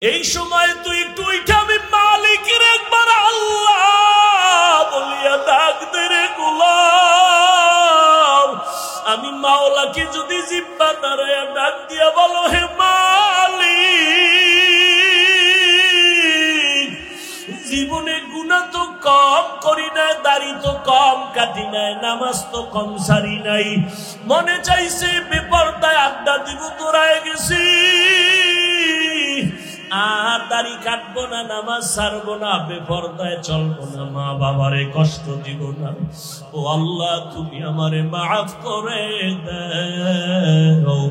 এই সময় তুই একটু উঠে আমি মালিকের একবার আল্লাহ বলিয়া ডাক দে রে গোলাম। আমি মাওলাকে যদি জিব্বা দাঁড়ায়া ডাক দিয়া বলো হে মালিক, জীবনে গুনাহ তো কম করি নাই, দাড়ি তো কম কাটি নাই, নামাজ তো কম সারি নাই, মনে চাইছে বেপরদায় আড্ডা দিব তোরায় গেছি, আর দাড়ি কাটবো না, নামাজ ছাড়বো না, বেপরদায় চলবো না, মা বাবারে কষ্ট দিব না। ও আল্লাহ তুমি আমারে মাফ করে দাও।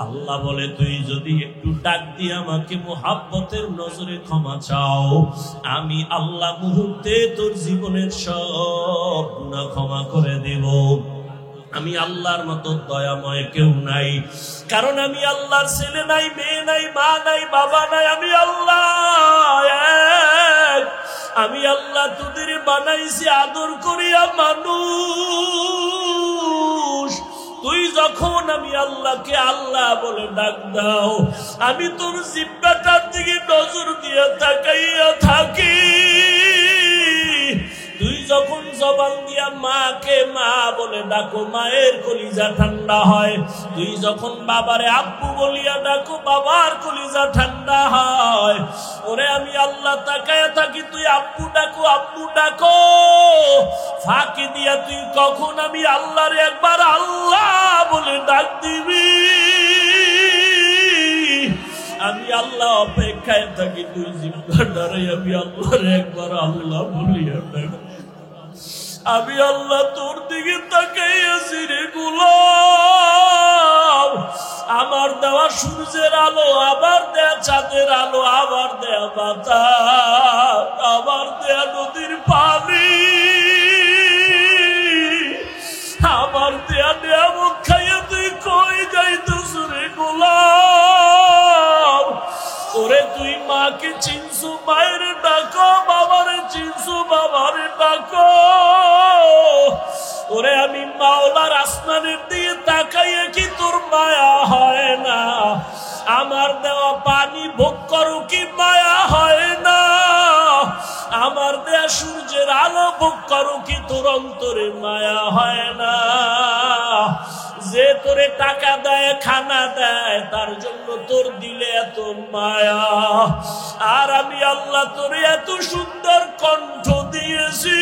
আল্লাহ বলে তুই যদি একটু ডাক দিয়ে আমাকে মুহাব্বতের নজরে ক্ষমা চাও, আমি আল্লাহ মুহূর্তে তোর জীবনের সব গুনাহ ক্ষমা করে দেব। আমি আল্লাহর মতো দয়াময় কেউ নাই, কারণ আমি আল্লাহর ছেলে নাই, মেয়ে নাই, মা নাই, বাবা নাই, আমি আল্লাহ এক। আমি আল্লাহ তোদের বানাইছি আদর করিয়া মানুষ। তুই যখন আমি আল্লাহকে আল্লাহ বলে ডাক দাও, আমি তোর জিব্বাটার দিকে নজর দিয়ে তাকাইয়া থাকি। তুই যখন জবান দিয়া মাকে মা বলে ডাকো, মায়ের কলিজা ঠান্ডা হয়। তুই যখন বাবারে আব্বু বলিয়া ডাকো, বাবার কলিজা ঠান্ডা হয়। ওরে আমি আল্লাহ তাকায়া থাকি, তুই আব্বু ডাকো, আব্বু ডাকো, ফাঁকি দিয়া তুই কখন আমি আল্লাহরে একবার আল্লাহ বলে ডাক দিবি। আমি আল্লাহ অপেক্ষায় থাকি, তুই জিব্বা দাঁড়াই আমি আল্লাহরে একবার আল্লাহ বলিয়া ডাক। আমি আল্লাহ তোর দিকে তাকাইয়াছি রে গোলাম। আমার দেওয়া সূর্যের আলো, আবার দেয়া চাঁদের আলো, আবার দেয়া বাতাস, আবার দেয়া নদীর পানি, আমার দেয়া নিয়ামত খাইয়া তুই কই যাইতেছ রে গোলাম। ওরে তুই মাকে চিনছু, মায়ের ডাকো, বাবারে চিনছু, বাবারে ডাকো। ওরে আমি মাওলার আসমানের দিয়ে তাকাইয়া কি তোর মায়া হয় না? আমার দেওয়া পানি ভোগ করো কি মায়া হয় না? আমার দেয়া সূর্যের আলো ভোগ করো কি তোর অন্তরে মায়া হয় না? যে তোরে টাকা দেয়, খানা দেয়, তার জন্য তোর দিলে এত মায়া। আর আমি আল্লাহ তোরে এত সুন্দর কণ্ঠ দিয়েছি,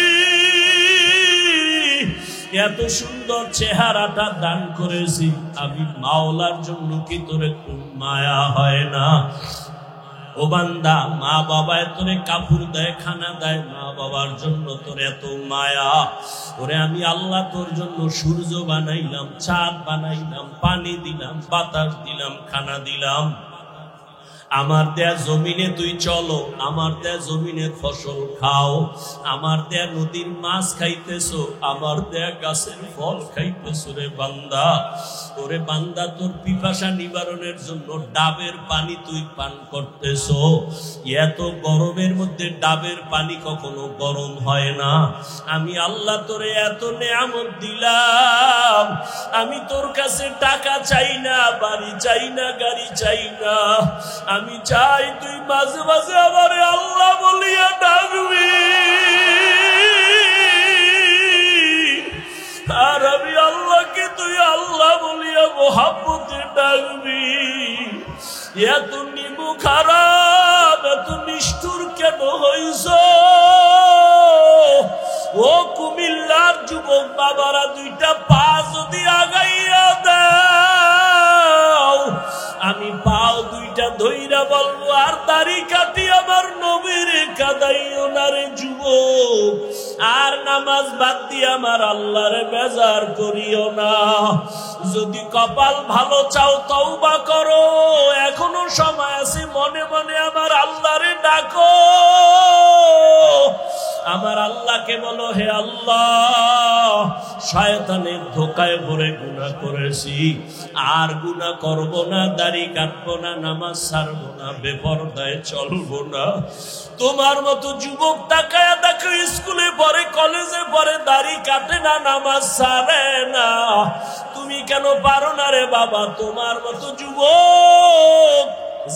এত সুন্দর চেহারাটা দান করেছি, আমি মাওলার জন্য কি তোরে খুব মায়া হয় না? ও বান্দা, মা বাবায় তোরে কাপড় দেয়, খানা দেয়, মা বাবার জন্য তোর এত মায়া। ওরে আমি আল্লাহ তোর জন্য সূর্য বানাইলাম, চাঁদ বানাইলাম, পানি দিলাম, বাতাস দিলাম, খানা দিলাম। আমার দেয়া জমিনে তুই চলো, আমার দেয়া জমিনে ফসল খাও, আমার দেয়া নদীর মাছ খাইতেছো, আমার দেয়া গাছের ফল খাইতেছো রে বান্দা। ওরে বান্দা, তোর পিপাসা নিবারণের জন্য ডাবের পানি তুই পান করতেছো। এত গরমের মধ্যে ডাবের পানি কখনো গরম হয় না। আমি আল্লাহ তোরে এত নেয়ামত দিলাম, আমি তোর কাছে টাকা চাই না, বাড়ি চাই না, গাড়ি চাই না। আমি চাই তুই মাঝে মাঝে আমারে আল্লাহ বলিয়া ডাকবি, আর আমি আল্লাহকে তুই আল্লাহ বলিয়া মোহাব্বতে ডাকবি। এত নিমু খারাপ, এত নিষ্ঠুর কেন হইছ? ও কুমিল্লার যুবক বাবারা, দুইটা পা যদি আগাইয়া দাও, আমি পাও দুইটা ধইরা বলবো, আর দাড়ি কাটি আমার নবীর কাদাইও না রে যুবক, আর নামাজ বাদ দিয়ে আমার আল্লাহরে বেজার করিও না। যদি কপাল ভালো চাও তওবা করো, এখনো সময় আছে, মনে মনে আমার আল্লাহরে ডাকো। আমার আল্লাহকে বলো, হে আল্লাহ, শয়তানের ধোকায় পড়ে গুনাহ করেছি, আর গুনাহ করব না, দাড়ি কাটবো না, নামাজ ছাড়বো না, বেপরদায় চলবো না। তোমার মতো যুবক তাকায়া দেখো, স্কুলে পড়ে, কলেজে পড়ে, দাড়ি কাটে না, নামাজ ছাড়ে না। তুমি কেন পারো না রে বাবা? তোমার মতো যুবক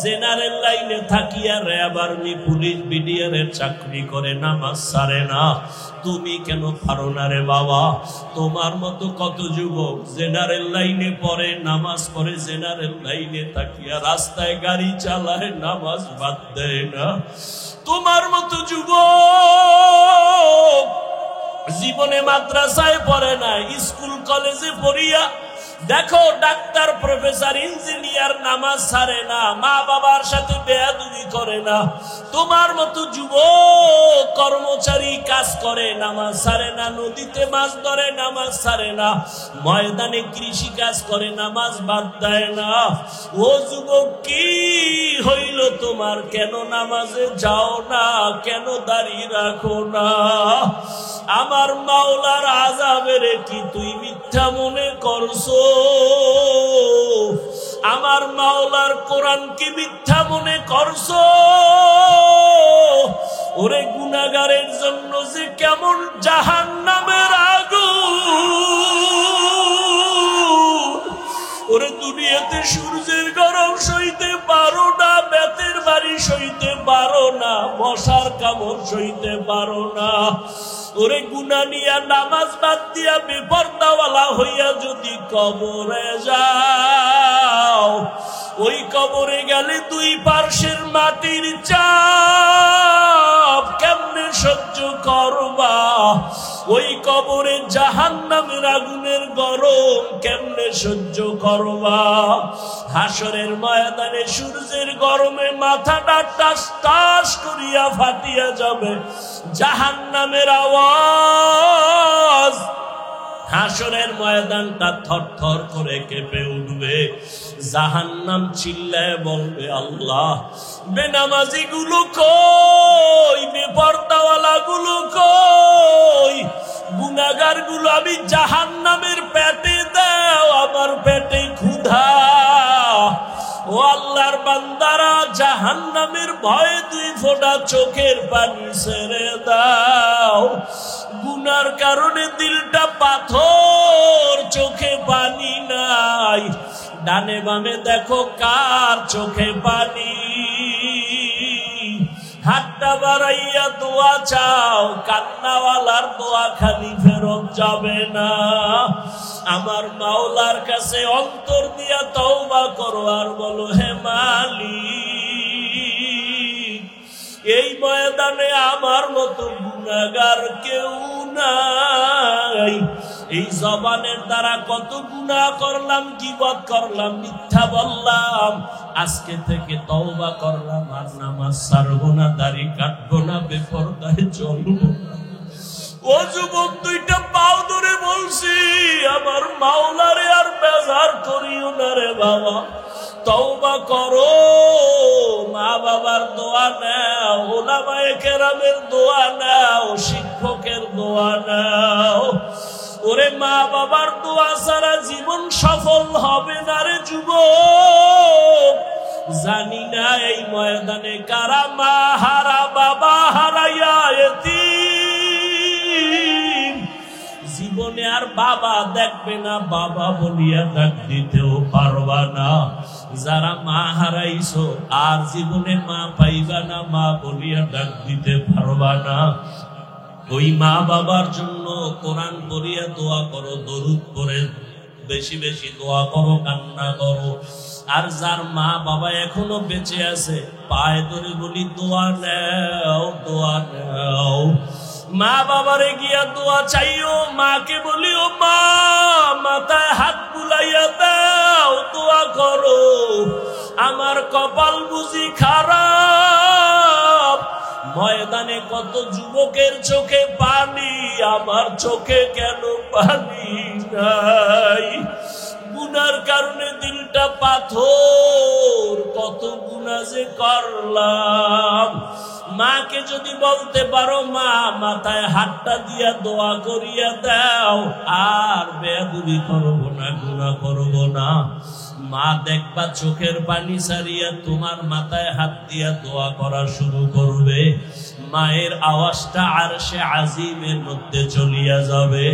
জেনারেল লাইনে থাকিয়া র্যাব আর্মি পুলিশ বিডিআর এর চাকরি করে, নামাজ ছাড়ে না। তুমি কেন পারো না রে বাবা? তোমার মতো কত যুবক জেনারেল লাইনে পড়ে, নামাজ পড়ে, জেনারেল লাইনে থাকিয়া রাস্তায় গাড়ি চালায়, নামাজ বাদ দেয় না। তোমার মতো যুবক জীবনে মাদ্রাসায় পড়ে না, স্কুল কলেজে পড়িয়া দেখো ডাক্তার, প্রফেসর, ইঞ্জিনিয়ার, নামাজ ছাড়ে না, মা বাবার সাথে বেয়াদবি করে না। তোমার মতো যুবক কর্মচারী কাজ করে, নামাজ ছাড়ে না, নদীতে মাছ ধরে, নামাজ ছাড়ে না, ময়দানে কৃষি কাজ করে, নামাজ বাদ দেয় না। ও যুবক কি হইল তোমার? কেন নামাজে যাও না? কেন দাঁড়িয়ে রাখো না? আমার মাওলার আযাবের কি তুই মিথ্যা মনে করছো? আমার মাওলার কোরআন কি মিথ্যা মনে করছো? ওরে গুনাহগারের জন্য যে কেমন জাহান্নামের আগুন! ওরে দুনিয়াতে সূর্যের গরম সইতে পারো না, বেতের বাড়ি সইতে পারো না, মশার কামড় সইতে পারো না। ওরে গুনাহ নিয়া নামাজ বাদ দিয়া বেপরদাওয়ালা হইয়া যদি কবরে যাও, ওই কবরে গেলে দুই পার্শ্বের মাটির চাপ কেমনে সহ্য করবা? ওই কবরে জাহান্নামের আগুনের গরম কেমনে সহ্য করবা? হাসরের ময়দানে সূর্যের গরমে মাথাটা টাস টাস করিয়া ফাটিয়া যাবে, জাহান্নামের আওয়াজ, হাসরের ময়দানটা থরথর করে কেঁপে উঠবে। জাহান্নাম চিল্লায় বলবে, আল্লাহ, বেনামাজি গুলো কই? বেপরদাওয়ালা গুলো কই? গুনাহগার গুলো আমি জাহান্নামের পেটে দাও, আমার পেটে ক্ষুধা। ও আল্লাহর বান্দারা, জাহান্নামের ভয়ে দুই ফোঁটা চোখের পানি ছেড়ে দাও। গুনার কারণে দিলটা পাথর, চোখে পানি নাই। ডানে বামে দেখো কার চোখে পানি। হাতটা বাড়াইয়া দোয়া চাও, কান্নাওয়ালার দোয়া খালি ফেরত যাবে না। আমার মাওলার কাছে অন্তর দিয়া তওবা করো আর বলো, হে মালিক, এই ময়দানে আমার মতো গুনাহগার কেউ নাই। এই জবানের দ্বারা কত গুনাহ করলাম, গীবত করলাম, মিথ্যা বললাম। আজকে থেকে তওবা করলাম, আর নামাজ ছাড়বো না, দাড়ি কাটবো না, বেপরদায় চলবো না। ও যুবক, দুইটা পাও ধরে বলছি, আমার মাওলারে আর বেজার করিও না রে বাবা। তওবা করো, মা বাবার দোয়া নাও, উলামায়ে কেরামের দোয়া নাও, শিক্ষকের দোয়া নাও। ওরে মা বাবার দোয়া ছাড়া জীবন সফল হবে না রে যুবক। জানি না এই ময়দানে কারা মা হারা, বাবা হারাইয়া এতিম। জীবনে আর বাবা দেখবে না, বাবা বলিয়া ডাক দিতেও পারবা না। যারা মা হারাইছো আর জীবনে মা পাইবা না, মা বলিয়া ডাক দিতে পারবা না। ওই মা বাবার জন্য কোরআন পড়িয়া দোয়া করো, দরুদ পড়ে বেশি বেশি দোয়া করো, কান্না করো। আর যার মা বাবা এখনো বেঁচে আছে, পায়ে ধরে বলি দোয়া নাও, দোয়া নাও। মা বাবারে গিয়া দোয়া চাইও, মাকে বলিও, মা মাথায় হাত বুলাইয়া দাও, দোয়া করো। আমার কপাল বুঝি খারাপ, ময়দানে কত যুবকের চোখে পানি, আমার চোখে কেন পানি নাই? গুনার কারণে দিলটা পাথর, কত গুনাহ যে করলাম। মাকে যদি বলতে পারো, মা মাথায় হাতটা দিয়া দোয়া করিয়া দাও, আর বেয়াদবি করবো না, গুনাহ করবো না। মা দেখবা চোখের পানি ছাড়িয়া তোমার মাথায় হাত দিয়া দোয়া করা শুরু করবে। মায়ের আওয়াজটা আরশে আজিমের মধ্যে চলিয়া যাবে।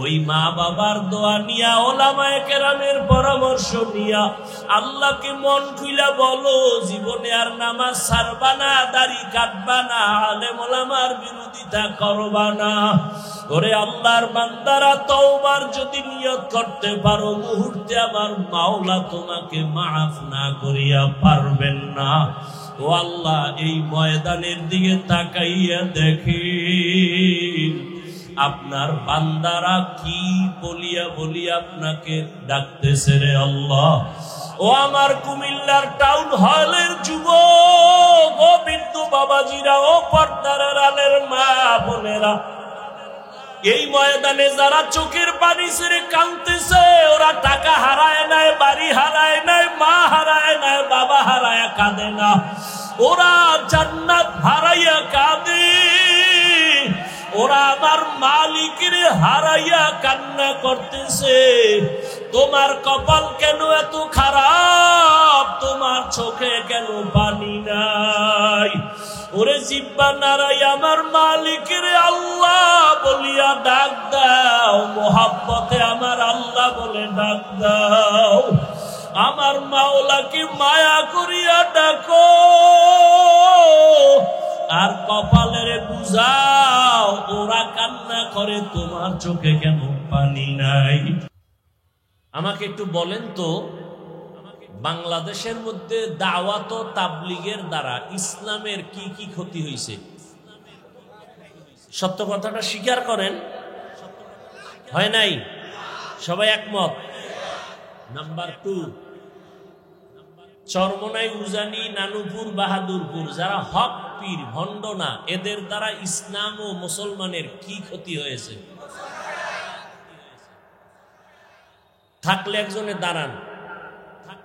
ওই মা বাবার দোয়া নিয়া, ওলামায়ে কেরামের পরামর্শ নিয়া আল্লাহকে মন খুইলা বলো, জীবনে আর নামাজ ছাড়বা না, দাড়ি কাটবা না, আলেম ওলামার বিরোধিতা করবা না। ওরে আল্লাহর বান্দারা, তওবার যদি নিয়ত করতে পারো, মুহূর্তে আমার মাওলা তোমাকে মাফ না করিয়া পারবেন না। ও আল্লাহ, এই ময়দানের দিকে তাকাইয়া দেখি আপনার বান্দারা কি বলিয়া বলিয়া আপনাকে ডাকতেছে রে আল্লাহ। ও আমার কুমিল্লার টাউন হলের যুবক, ও বিন্দু বাবাজিরা, ও পর্দার আড়ালের মা বোনেরা, এই ময়দানে যারা চোখের পানি ছেড়ে কাঁদতেছে, ওরা টাকা হারায় নাই, বাড়ি হারায় নাই, মা হারায় নাই, বাবা হারায় কাঁদে না, ওরা জান্নাত হারাইয়া কাঁদে। ওরা আমার মালিকের হারাইয়া কান্না করতেছে। তোমার কপাল কেন এত খারাপ? তোমার চোখে কেন পানি নাই? ওরে জিব্বা নারাই আমার মালিকের আল্লাহ বলিয়া ডাক দাও, মোহাব্বতে আমার আল্লাহ বলে ডাক দাও। আমার মাওলাকে মায়া করিয়া ডাকো, আর কপালের বুঝাও, ওরা কান্না করে তোমার চোখে কেন পানি নাই? আমাকে একটু বলেন তো, বাংলাদেশের মধ্যে দাওয়াত ও তাবলীগের দ্বারা ইসলামের কি কি ক্ষতি হয়েছে? সত্য কথাটা স্বীকার করেন, হয় নাই? সবাই একমত? নাম্বার 2, চরমনাই, উজানি, নানুপুর, বাহাদুরপুর যারা হক পীর ভণ্ড না, এদের দ্বারা ইসলাম ও মুসলমানের কি ক্ষতি হয়েছে? থাকলে একজনে দাঁড়ান,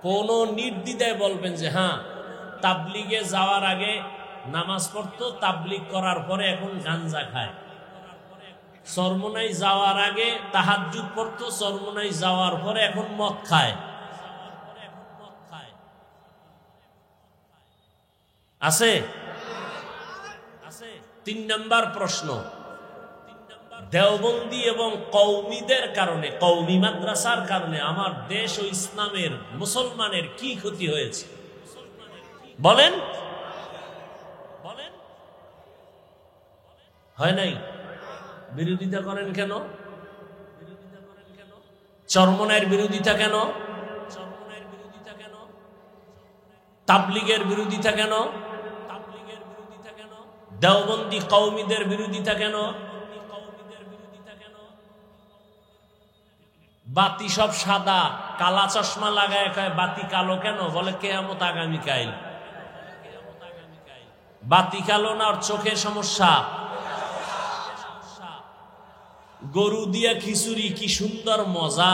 কোন নির্দ্বিধায় বলবেন যে হ্যাঁ, তাবলীগে যাওয়ার আগে নামাজ পড়তো, তাবলীগ করার পরে এখন গাঞ্জা খায়। চরমনাই যাওয়ার আগে তাহাজ্জুদ পড়তো, চরমনাই যাওয়ার পরে এখন মদ খায়। আছে? 3 নম্বর প্রশ্ন, দেওবন্দি এবং কওমিদের কারণে, কওমি মাদ্রাসার কারণে আমার দেশ ও ইসলামের মুসলমানের কি ক্ষতি হয়েছে? বলেন বলেন। হয় নাই? বিরোধিতা করেন কেন? চরমনাইয়ের বিরোধিতা কেন? তাবলীগের বিরোধিতা কেন? দেওবন্দি কওমিদের বিরোধিতা কেন? বাতি সব সাদা, কালা চশমা লাগায় কয় বাতি কালো কেন? বলে কিয়ামত আগামীকাল। বাতি কালো না, ওর চোখের সমস্যা। গরু দিয়া খিচুড়ি, কি সুন্দর মজা।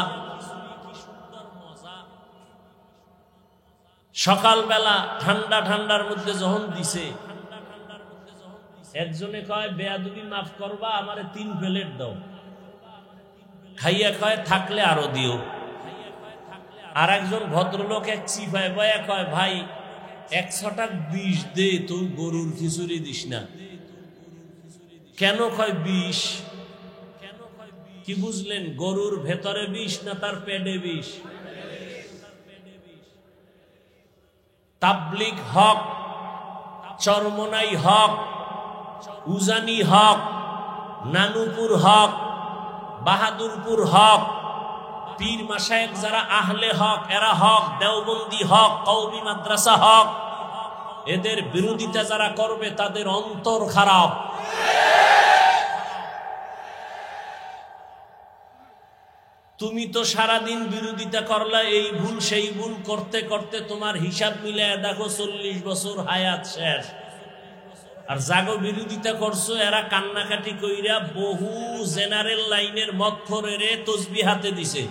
সকালবেলা ঠান্ডা ঠান্ডার মধ্যে যখন দিছে, একজনে কয় বেয়াদবি মাফ করবা, আমারে 3 প্লেট দাও। খাইয়া কয় থাকলে আরো দিও। আর একজন ভদ্রলোক এক চিপায় বয়া কয় ভাই 100 টাকা বিষ দে, তুই গরুর খিচুড়ি দিস না কেন? কয় বিষ। কি বুঝলেন? গরুর ভেতরে বিষ না তার পেটে বিষ? তাবলীগ হক, চরমনাই হক, উজানি হক, নানুপুর হক, বাহাদুরপুর হক, পীর মাশায়েখ যারা আহলে হক এরা হক, দেওবন্দি হক, কওমি মাদ্রাসা হক। এদের বিরোধিতা যারা করবে তাদের অন্তর খারাপ। তুমি তো সারাদিন বিরোধিতা করলা, এই ভুল সেই ভুল করতে করতে তোমার হিসাব মিলায় দেখো 40 বছর হায়াত শেষ। আর জাগো বিরোধিতা করছো, এরা কান্নাকাটি কইরা বহু জেনারেল লাইনের মদখোরেরে তসবিহ হাতে দিছে,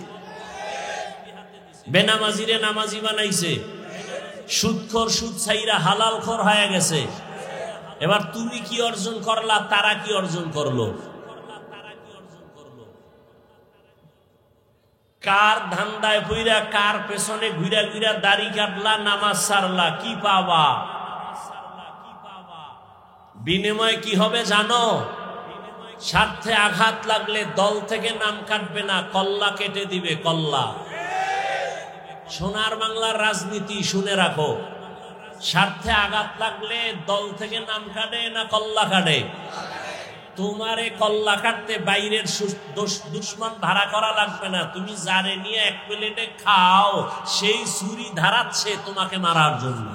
বেনামাজিরে নামাজি বানাইছে, সুদখোর সুদ ছাইরা হালালখোর হয়ে গেছে। এবার তুমি কি অর্জন করলা, তারা কি অর্জন করলো? কার ধান্দায় পইরা, কার পেছনে ঘুরা ঘুরা দাড়ি কাটলা, নামাজ ছাড়লা, কি পাবা? বিনিময় কি হবে জানো? স্বার্থে আঘাত লাগলে দল থেকে নাম কাটবে না, কল্লা কেটে দিবে, কল্লা। সোনার বাংলার রাজনীতি শুনে রাখো, স্বার্থে আঘাত লাগলে দল থেকে নাম কাটে না কল্লা কাটে? তোমারে কল্লা কাটতে বাইরের দুশ্মন ধারা করা লাগবে না, তুমি যারে নিয়ে এক প্লেটে খাও সেই ছুরি ধারাচ্ছে তোমাকে মারার জন্য।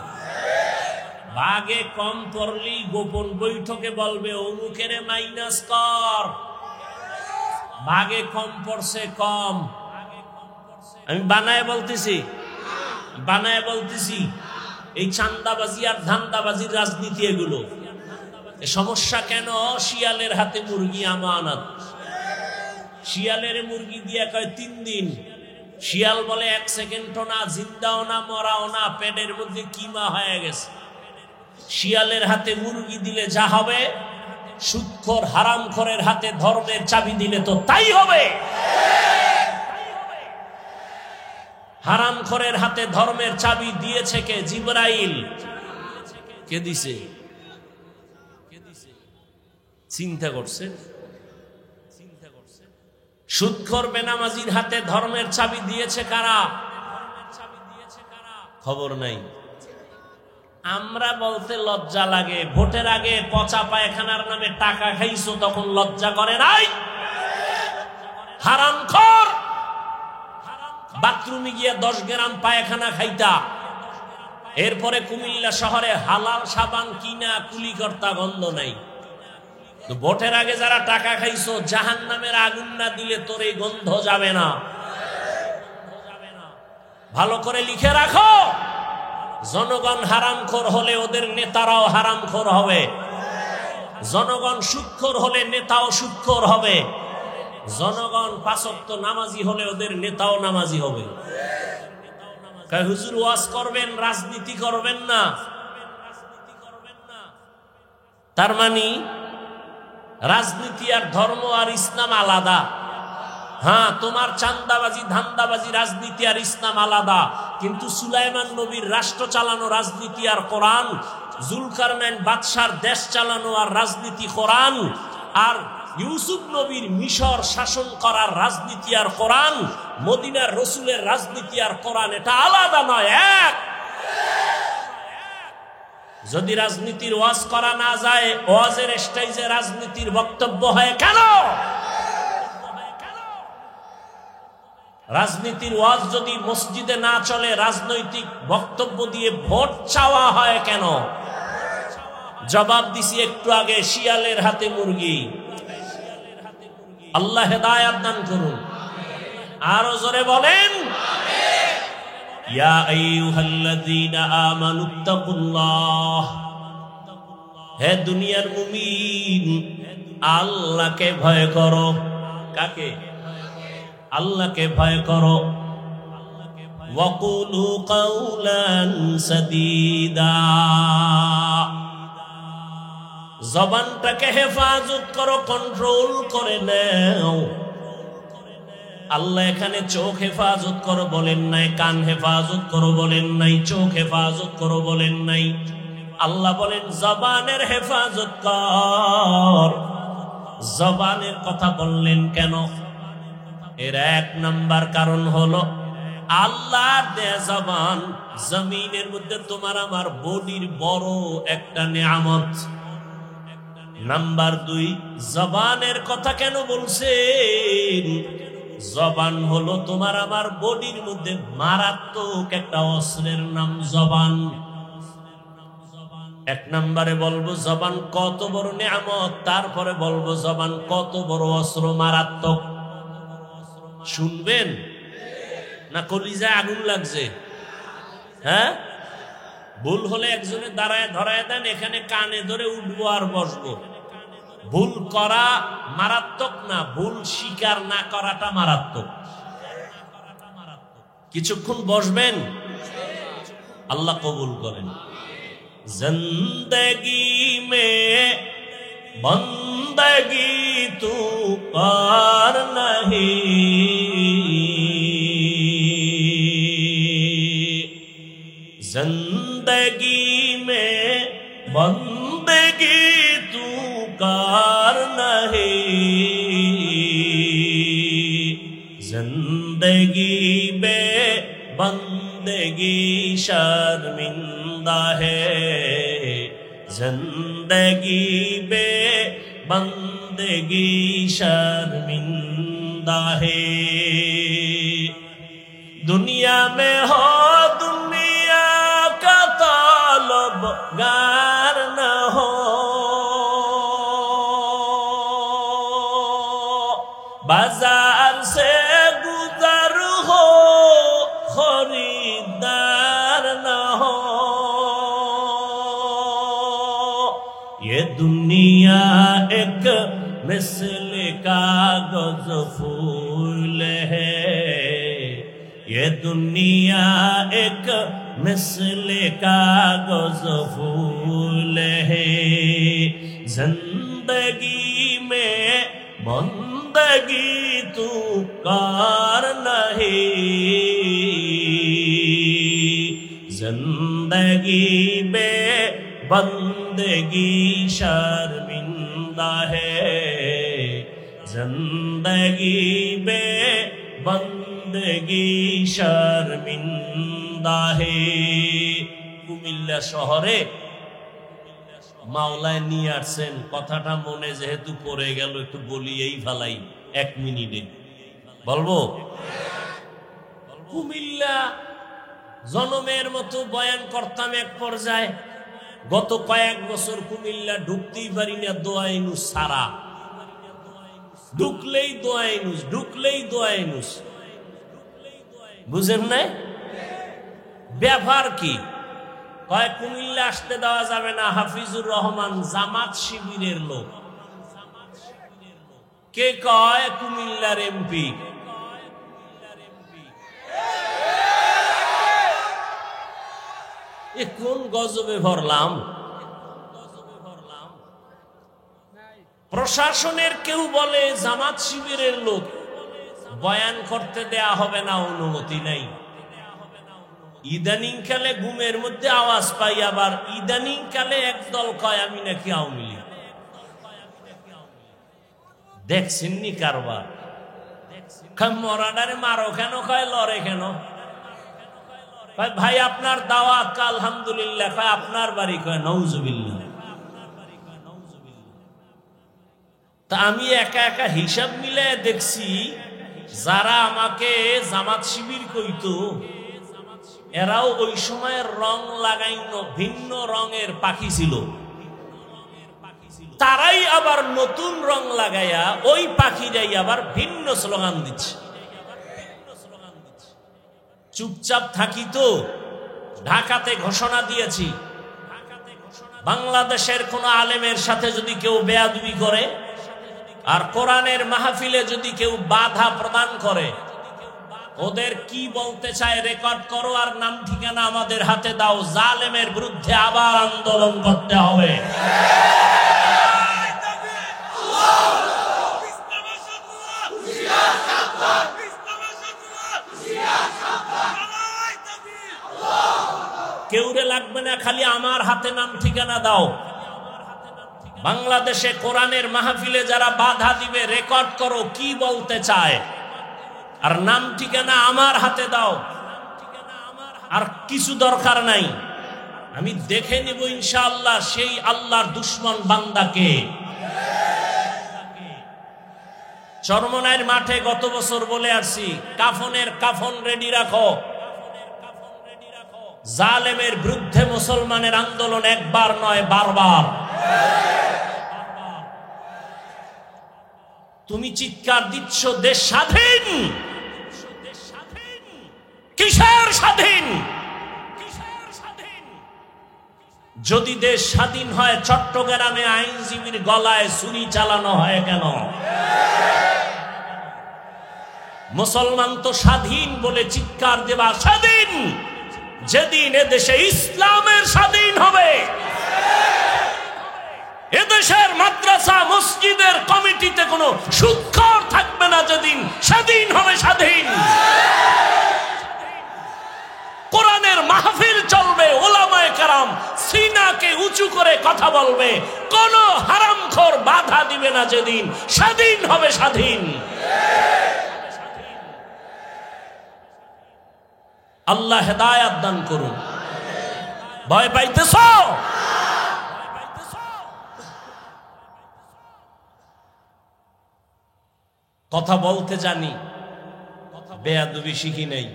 ভাগে কম পড়লেই গোপন বৈঠকে বলবে অমুকেরে মাইনাস কর, ভাগে কম পড়ছে কম। আমি বানায় বলতেছি এই চান্দাবাজি আর ধান্দাবাজির রাজনীতি এগুলো। সমস্যা কেন? শিয়ালের হাতে মুরগি আমানত, শিয়ালের মুরগি দিয়ে কয় 3 দিন, শিয়াল বলে 1 সেকেন্ডও না, জিন্দাও না, মরাও না, পেটের মধ্যে কিমা হয়ে গেছে। শিয়ালের হাতে মুরগি দিলে যা হবে, সুদখোর হারামখোরের হাতে ধর্মের চাবি দিলে তো তাই হবে। হারামখোরের হাতে ধর্মের চাবি দিয়েছে কে? জিবরাইল। কে দিছে? চিন্তা করছেন? সুদখোর বেনামাজির হাতে ধর্মের চাবি দিয়েছে কারা? খবর নাই। আমরা বলতে লজ্জা লাগে, ভোটের আগে পচা পায়খানার নামে টাকা খাইছো তখন লজ্জা করে নাই? হারামখোর, বাথরুমে গিয়ে 10 গ্রাম পায়খানা খাইতা, এরপরে কুমিল্লা শহরে হালাল সাবান কিনা কুলি কর্তা, গন্ধ নাই। তো ভোটের আগে যারা টাকা খাইছো, জাহান্নামের আগুন না দিলে তোর এই গন্ধ যাবে না। ভালো করে লিখে রাখো, জনগণ হারামখোর হলে ওদের নেতারাও হারামখোর হবে, জনগণ সুদখোর হলে নেতাও সুদখোর হবে, জনগণ 5 ওয়াক্ত নামাজি হলে ওদের নেতাও নামাজি হবে। হুজুর ওয়াজ করবেন, রাজনীতি করবেন না, তার মানে রাজনীতি আর ধর্ম আর ইসলাম আলাদা। হ্যাঁ, তোমার চান্দাবাজি ধান্দাবাজি রাজনীতি আর ইসলাম আলাদা, কিন্তু সুলাইমান নবীর রাষ্ট্র চালানো রাজনীতি আর কোরআন, জুলকারনাইন বাদশার দেশ চালানো আর রাজনীতি কোরআন, আর ইউসুফ নবীর মিশর শাসন করার রাজনীতি আর কোরআন, মদিনার রসুলের রাজনীতি আর কোরআন, এটা আলাদা নয়, এক। যদি রাজনীতির ওয়াজ করা না যায়, ওয়াজের স্টেজে রাজনীতির বক্তব্য হয় কেন? রাজনীতির ওয়াজ যদি মসজিদে না চলে, রাজনৈতিক বক্তব্য দিয়ে ভোট চাওয়া হয় কেন? জবাব দিছি একটু আগে, শিয়ালের হাতে মুরগি। আল্লাহ হেদায়েত দান করুন। আরো জোরে বলেন, ইয়া আইয়ুহাল্লাযীনা আমানুত্তাকুল্লাহ। হে দুনিয়ার মুমিন, আল্লাহকে ভয় করো। কাকে? আল্লাহকে ভয় করো। ওয়াকুলু কাওলান সাদীদা। জবানটাকে হেফাজত করো, কন্ট্রোল করে নাও। আল্লাহ এখানে চোখ হেফাজত করো বলেন নাই, কান হেফাজত করো বলেন নাই, চোখ হেফাজত করো বলেন নাই। আল্লাহ বলেন জবানের হেফাজত কর। জবানের কথা বললেন কেন? এর 1 নাম্বার কারণ হলো, আল্লাহর দেয়া জবান জমিনের মধ্যে তোমার আমার বডির বড় একটা নিয়ামত। নাম্বার 2, জবানের কথা কেন বলছেন? জবান হলো তোমার আমার বডির মধ্যে মারাত্মক একটা অস্ত্রের নাম জবান। 1 নম্বরে বলবো জবান কত বড় নিয়ামত, তারপরে বলবো জবান কত বড় অস্ত্র, মারাত্মক। শুনবেন না কলিজায় আগুন লাগছে? হ্যাঁ, ভুল হলে একজনে দাঁড়ায় ধরায় দেন, এখানে কানে ধরে উঠবো আর বসবো। ভুল করা মারাত্মক না, ভুল স্বীকার না করাটা মারাত্মক। কিছুক্ষণ বসবেন, আল্লাহ কবুল করেন। জিন্দগি মে বন্দগি তু পার নহি, জিন্দগি মে বন্দগি तू कार नहीं, जिंदगी बे बंदगी शर्मिंदा है, जिंदगी बे बंदगी शर्मिंदा है। दुनिया में हो दुनिया का तलबगार न हो, बाजार से गुजर हो खरीदार न हो। ये दुनिया एक मिसल कागज फूल है, ये दुनिया एक मिसल कागज फूल है। जिंदगी में बंदगी तू कार नहीं, जिंदगी में बंदगी शर्मिंदा है, जिंदगी में बंदगी शर्मिंदा है। কুমিল্লা শহরে মাওলায় নিয়ে আসছেন, কথাটা মনে যেহেতু পড়ে গেল একটু বলিয়েই ফেলাই 1 মিনিটে। বলবো? কুমিল্লা জনমের মতো বয়ান করতাম এক পর্যায়ে, গত কয়েক বছর কুমিল্লা ঢুকতেই পারি না, দোয়াইনুস সারা, ঢুকলেই দোয়াইনুস, ঢুকলেই দোয়াইনুস। বুঝেন নাই ব্যাপার কি? কয় কুমিল্লা আসতে দেওয়া যাবে না, হাফিজুর রহমান জামাত শিবিরের লোক। কে কয়? কুমিল্লার এমপি। এ কোন গজবে ভরলাম? প্রশাসনের কেউ বলে জামাত শিবিরের লোক, বয়ান করতে দেয়া হবে না, অনুমতি নাই। ইদানিং কালে ঘুমের মধ্যে আওয়াজ পাই, আবার ইদানিং কালে একদল কয় আমি নাকি আওয়ামী লীগ। দেখছেননি কারবার? মরাডারে মারো কেন, কয় লড়ে কেন? ভাই আপনার দাওয়াত, আলহামদুলিল্লাহ। কয় আপনার বাড়ি? কয় নাউজুবিল্লাহ। তা আমি একা একা হিসাব মিলে দেখছি, যারা আমাকে জামাত শিবির কইতো এরাও ওই সময়ের রং লাগাইনো ভিন্ন রঙের পাখি ছিল। তারাই আবার নতুন রং লাগাইয়া ওই পাখিরাই আবার ভিন্ন স্লোগান দিচ্ছে। চুপচাপ থাকি তো? ঢাকাতে ঘোষণা দিয়েছি, বাংলাদেশের কোন আলেমের সাথে যদি কেউ বেয়াদবি করে আর কোরআনের মাহফিলে যদি কেউ বাধা প্রদান করে, ওদের কি বলতে চায় রেকর্ড করো আর নাম ঠিকানা আমাদের হাতে দাও। জালেমের বিরুদ্ধে আবার আন্দোলন করতে হবে। কেউরে লাগবে না, খালি আমার হাতে নাম ঠিকানা দাও। বাংলাদেশে কোরআনের মাহফিলে যারা বাধা দিবে রেকর্ড করো কি বলতে চায়, আর নাম ঠিকানা আমার হাতে দাও। আর কিছু দরকার নাই, আমি দেখে নিব ইনশাআল্লাহ সেই আল্লাহর দুশ্মন বান্দাকে। চরমনাইয়ের মাঠে গত বছর বলে আসছি, কাফনের কাফন রেডি রাখো। জালেমের বিরুদ্ধে মুসলমানের আন্দোলন একবার নয়, বারবার। তুমি চিৎকার দিচ্ছ দেশ স্বাধীন, কিসের স্বাধীন? যদি দেশ স্বাধীন হয় চট্টগ্রামে আইনজীবীর গলায় ছুরি চালানো হয় কেন? মুসলমান তো স্বাধীন বলে চিৎকার দেবা স্বাধীন। যেদিন এদেশে ইসলামের স্বাধীন হবে, এদেশের মাদ্রাসা মসজিদের কমিটিতে কোনো সুদখোর থাকবে না, যেদিন স্বাধীন হবে স্বাধীন। কোরআনের মাহফিল চলবে, ওলামায়ে কেরাম সিনাকে উঁচু করে কথা বলবে, কোন হারামখোর বাধা দিবে না। যেদিন স্বাধীন হবে স্বাধীন। আল্লাহ হেদায়াত দান করুন। ভয় পাইতেছ? কথা বলতে জানি, বেয়াদবি শিখি নেই।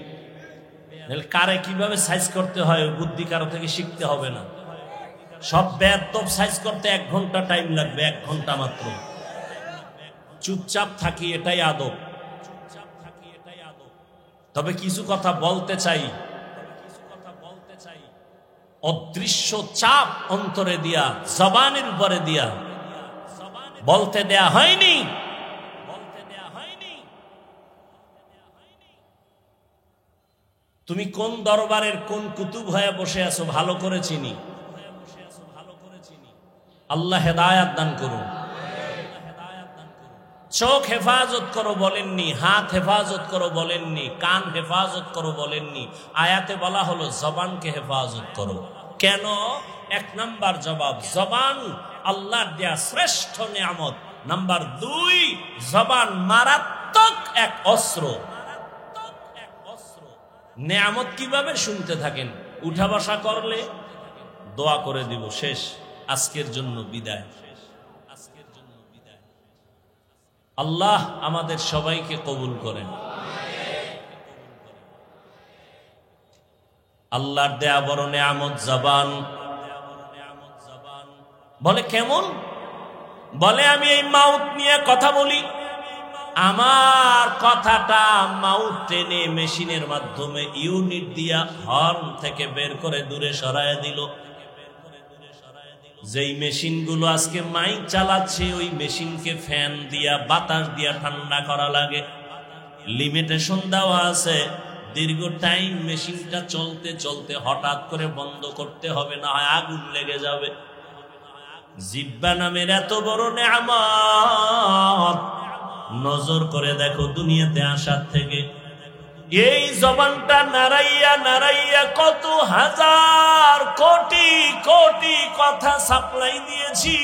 কারে কিভাবে সাইজ করতে হয় বুদ্ধি কারো থেকে শিখতে হবে না। সব বেয়াদব সাইজ করতে 1 ঘন্টা টাইম লাগবে, 1 ঘন্টা মাত্র। চুপচাপ থাকি, এটাই আদব। তবে কিছু কথা বলতে চাই, অদৃশ্য চাপ অন্তরে দিয়া, জবানের উপরে দিয়া বলতে দেয়া হয়নি। তুমি কোন দরবারের কোন কুতুব হয়ে বসে আছো ভালো করে চিনি। আল্লাহ হেদায়াত দান করুন। চোখ হেফাজত করো বলেননি, হাত হেফাজত করো বলেননি, কান হেফাজত করো বলেননি। আয়াতে বলা হলো জবানকে হেফাজত করো। কেন? 1 নাম্বার জবাব, জবান আল্লাহর দেয়া শ্রেষ্ঠ নিয়ামত। নাম্বার 2, জবান মারাত্মক এক অস্ত্র। নিয়ামত কিভাবে? শুনতে থাকেন, উঠা বসা করলে দোয়া করে দিব, শেষ, আজকের জন্য বিদায়। আল্লাহ আমাদের সবাইকে কবুল করেন। আল্লাহর দেয়া বড় নিয়ামত জবান। বলে কেমন? বলে আমি এই মাউথ নিয়ে কথা বলি, আমার কথাটা মাউথ টেনে মেশিনের মাধ্যমে ইউনিট দিয়া হর্ন থেকে বের করে দূরে সরায় দিল। যেই মেশিনগুলো আজকে মাইক চালাচ্ছে, ওই মেশিনকে ফ্যান দিয়া বাতাস দিয়া ঠান্ডা করা লাগে, লিমিটেশন দেওয়া আছে। দীর্ঘ টাইম মেশিনটা চলতে চলতে হঠাৎ করে বন্ধ করতে হবে, না হয় আগুন লেগে যাবে। জিহ্বা নামের এত বড় নিয়ামত, নজর করে দেখো দুনিয়াতে আসার থেকে এই জবানটা নাড়াইয়া নাড়াইয়া কত হাজার কোটি কোটি কথা সাপ্লাই দিয়েছি।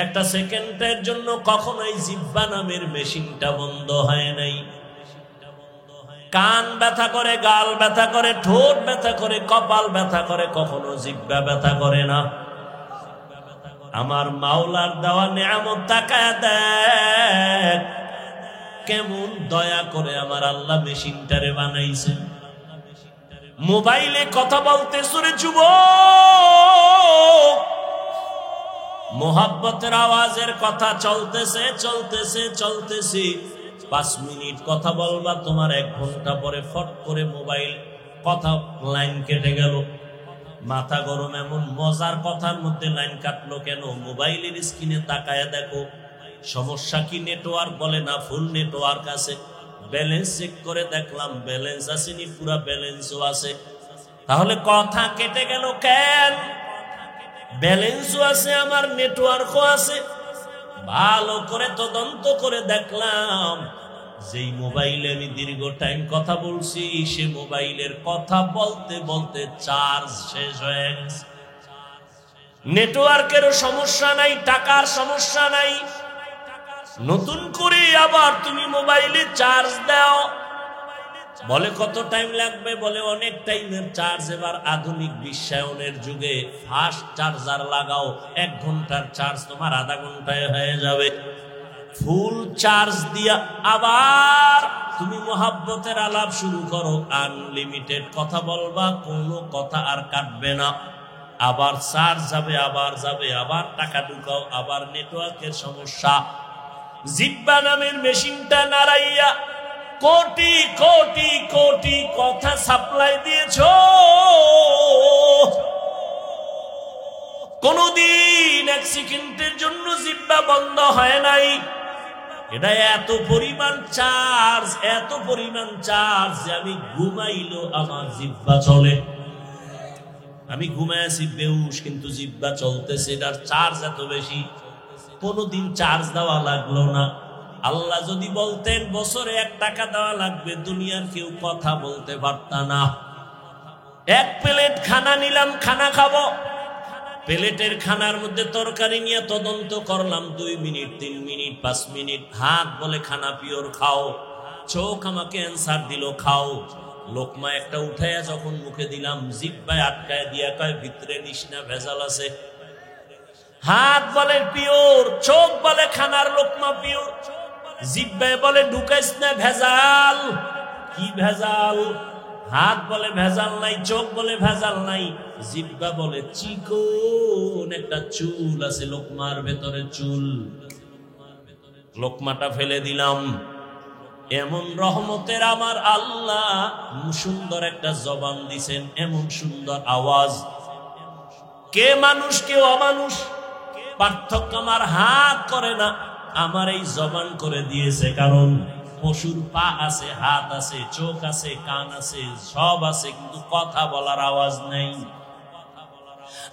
একটা সেকেন্ডের জন্য কখনো এই জিহ্বা নামের মেশিনটা বন্ধ হয় নাই। কান ব্যথা করে, গাল ব্যথা করে, ঠোঁট ব্যথা করে, কপাল ব্যথা করে, কখনো জিহ্বা ব্যথা করে না। আমার মাওলার দেওয়া নিয়ামত তাকায় দেখ, কেমন দয়া করে আমার আল্লাহ মেশিনটারে বানাইছেন। মোবাইলে কথা বলতে সুরে যুবক, মোহাব্বতের আওয়াজের কথা চলতেছে চলতেছে চলতেছে, 5 মিনিট কথা বলবা, তোমার 1 ঘন্টা পরে ফট করে মোবাইল কথা লাইন কেটে গেল। মাথা গরম, এমন মজার কথার মধ্যে লাইন কাটলো কেন? মোবাইলের স্ক্রিনে তাকায় দেখো সমস্যা কি, নেটওয়ার্ক বলে না ফুল নেটওয়ার্ক আছে। ব্যালেন্স চেক করে দেখলাম ব্যালেন্স আসেনি, পুরা ব্যালেন্সও আছে। তাহলে কথা কেটে গেল কেন? ব্যালেন্সও আছে, আমার নেটওয়ার্কও আছে। ভালো করে তদন্ত করে দেখলাম যেই মোবাইলে আমি দীর্ঘ টাইম কথা বলছি, সে মোবাইলের কথা বলতে বলতে চার্জ শেষ হয়ে গেছে। নেটওয়ার্কেরও সমস্যা নাই, টাকার সমস্যা নাই, নতুন করে আবার তুমি মোবাইলে চার্জ দাও। বলে কত টাইম লাগবে? বলে অনেক টাইমের চার্জ। এবার আধুনিক বিশ্বায়নের যুগে ফাস্ট চার্জার লাগাও, 1 ঘন্টার চার্জ তোমার আধা ঘন্টায় হয়ে যাবে। ফুল চার্জ দিয়া আবার তুমি মোহাব্বতের আলাপ শুরু করো, আনলিমিটেড কথা বলবা, কোনো কথা আর কাটবে না। আবার চার্জ যাবে, আবার যাবে, আবার টাকা ঢুকাও, আবার নেটওয়ার্কের সমস্যা। জিহ্বা নামের মেশিনটা নাড়াইয়া কোটি কোটি কোটি কথা সাপ্লাই দিয়েছো, কোনদিন 1 সেকেন্ডের জন্য জিহ্বা বন্ধ হয় নাই। এটা এত পরিমাণ চার্জ, এত পরিমাণ চার্জ যে আমি ঘুমাইলো আমার জিহ্বা চলে। আমি ঘুমায় আছি বেহুশ, কিন্তু জিহ্বা চলতেছে, এটার চার্জ এত বেশি। কোনদিন চার্জ দেওয়া লাগলো না। আল্লাহ যদি বলতেন বছরে 1 টাকা দেওয়া লাগবে, দুনিয়ার কেউ কথা বলতে পারত না। এক প্লেট খানা নিলাম, খানা খাবো, প্লেটের খানার মধ্যে তরকারি নিয়ে তদন্ত করলাম 2 মিনিট 3 মিনিট 5 মিনিট। হাত বলে খানা পিওর, খাও। চোখ আমাকে অ্যান্সার দিল খাও। লোকমা একটা উঠাইয়া যখন মুখে দিলাম, জিহ্বায় আটকায় দিয়া কয় ভিতরে নিস না, ভেজাল আছে। হাত বলে পিওর, চোখ বলে খানার লোকমা পিওর, জিহ্বায় বলে ঢুকাইস না, ভেজাল। কি ভেজাল? হাত বলে ভেজাল নাই, চোখ বলে ভেজাল নাই, জিহ্বা বলে চিকন একটা চুল আছে লোকমার ভেতরে, চুল। লোকমাটা ফেলে দিলাম। এমন রহমতের আমার আল্লাহ সুন্দর একটা জবান দিছেন, এমন সুন্দর আওয়াজ। কে মানুষ কে অমানুষ পার্থক্য আমার হাত করে না, আমার এই জবান করে দিয়েছে। কারণ পশুর পা আছে, হাত আছে, চোখ আছে, কান আছে, সব আছে, কিন্তু কথা বলার আওয়াজ নেই।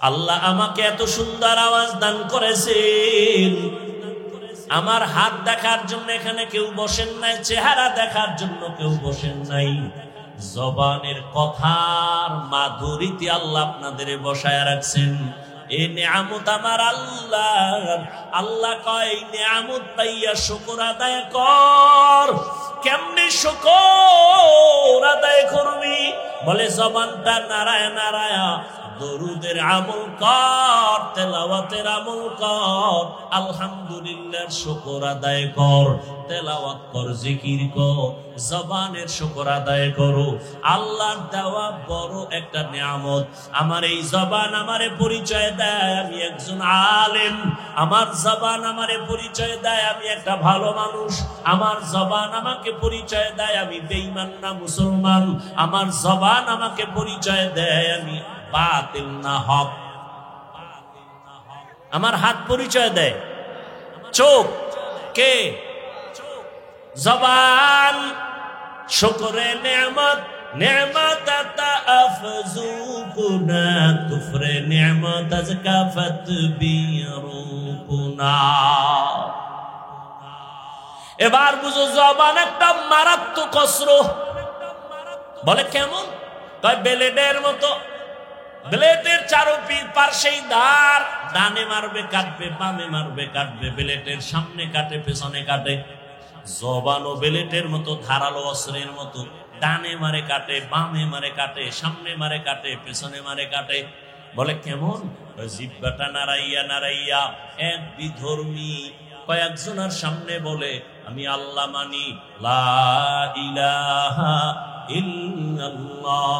আল্লাহ আমাকে এত সুন্দর আওয়াজ দান করেছেন। আমার হাত দেখার জন্য এখানে কেউ বসেন নাই, চেহারা দেখার জন্য কেউ বসেন নাই, জবানের কথার মাধুরীতে আল্লাহ আপনাদের বসায় রাখছেন। এই নিয়ামত আমার আল্লাহ। আল্লাহ কয় নিয়ামত পাইয়া শুকর আদায় কর। কেমনে শুকর আদায় করবি? বলে জবানটা নারায় নারায় দরুদের আমল কর, তেলাওয়াতের আমল কর, আলহামদুলিল্লাহর শুকর আদায় কর, তেলাওয়াত কর, জিকির কর, জবানের শুকর আদায় করো। আল্লাহর দেওয়া বড় একটা নিয়ামত। আমার এই জবান আমারে পরিচয় দেয় আমি একজন আলেম, আমার জবান আমারে পরিচয় দেয় আমি একটা ভালো মানুষ, আমার জবান আমাকে পরিচয় দেয় আমি বেঈমান না মুসলমান, আমার জবান আমাকে পরিচয় দেয় আমি বাতিল না হক। আমার হাত পরিচয় দেয়, চোখ কে? জবান। শুকরে নেয়ামত, নেয়ামত আতা আফজুকুনা, কুফরে নেয়ামত আজকাফত বিরুকুনা। এবার বুঝো জবান একটা মারাত্মক অস্ত্র। বলে কেমন? কয় ব্লেডের মতো, ব্লেডের পার্শ্বেই ধার, ডানে মারবে কাটবে, বামে মারবে কাটবে, ব্লেডের সামনে কাটে পেছনে কাটে। জবানও ব্লেডের মতো, ধারালো অস্ত্রের মতো, ডানে মারে কাটে, বামে মারে কাটে, সামনে মারে কাটে, পেছনে মারে কাটে। বলে কেমন? জিহ্বাটা নাড়াইয়া নাড়াইয়া এক বিধর্মী কয়েকজনের সামনে বলে আমি আল্লাহ মানি, লা ইলাহা ইল্লাল্লাহ।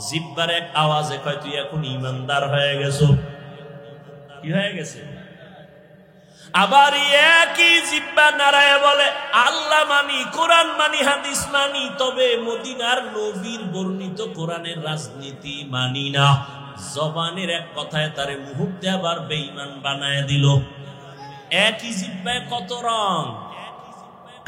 জিহ্বার এক আওয়াজে কয় তুই এখন ইমানদার হয়ে গেছো। কি হয়ে গেছে? আবার একই জিহ্বা নারায় বলে আল্লাহ মানি, কোরআন মানি, হাদিস মানি, তবে মদিনার নবীর বর্ণিত কোরআনের রাজনীতি মানি না। জবানের এক কথায় তারে মুহূর্তে আবার বেঈমান বানায় দিল। একই জিহ্বায় কত রং।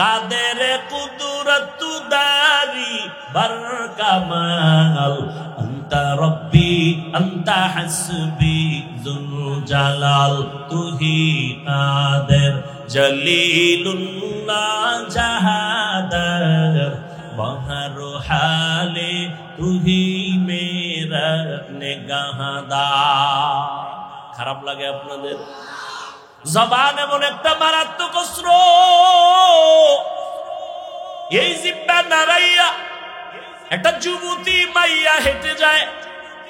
কাদের কুদরত দারি বরকামাল, আনতা রব্বি আনতা হাসবি যুল জালাল, তুহি কাদের জলিলুল্লাহ জাহাদার, বহর হালে তুহি মেরা নেগাহদার। খারাপ লাগে আপনাদের? জবান এমন একটা মারাত্মক অস্ত্র। এই জিহ্বা নাড়াইয়া একটা যুবতী মাইয়া হেঁটে যায়,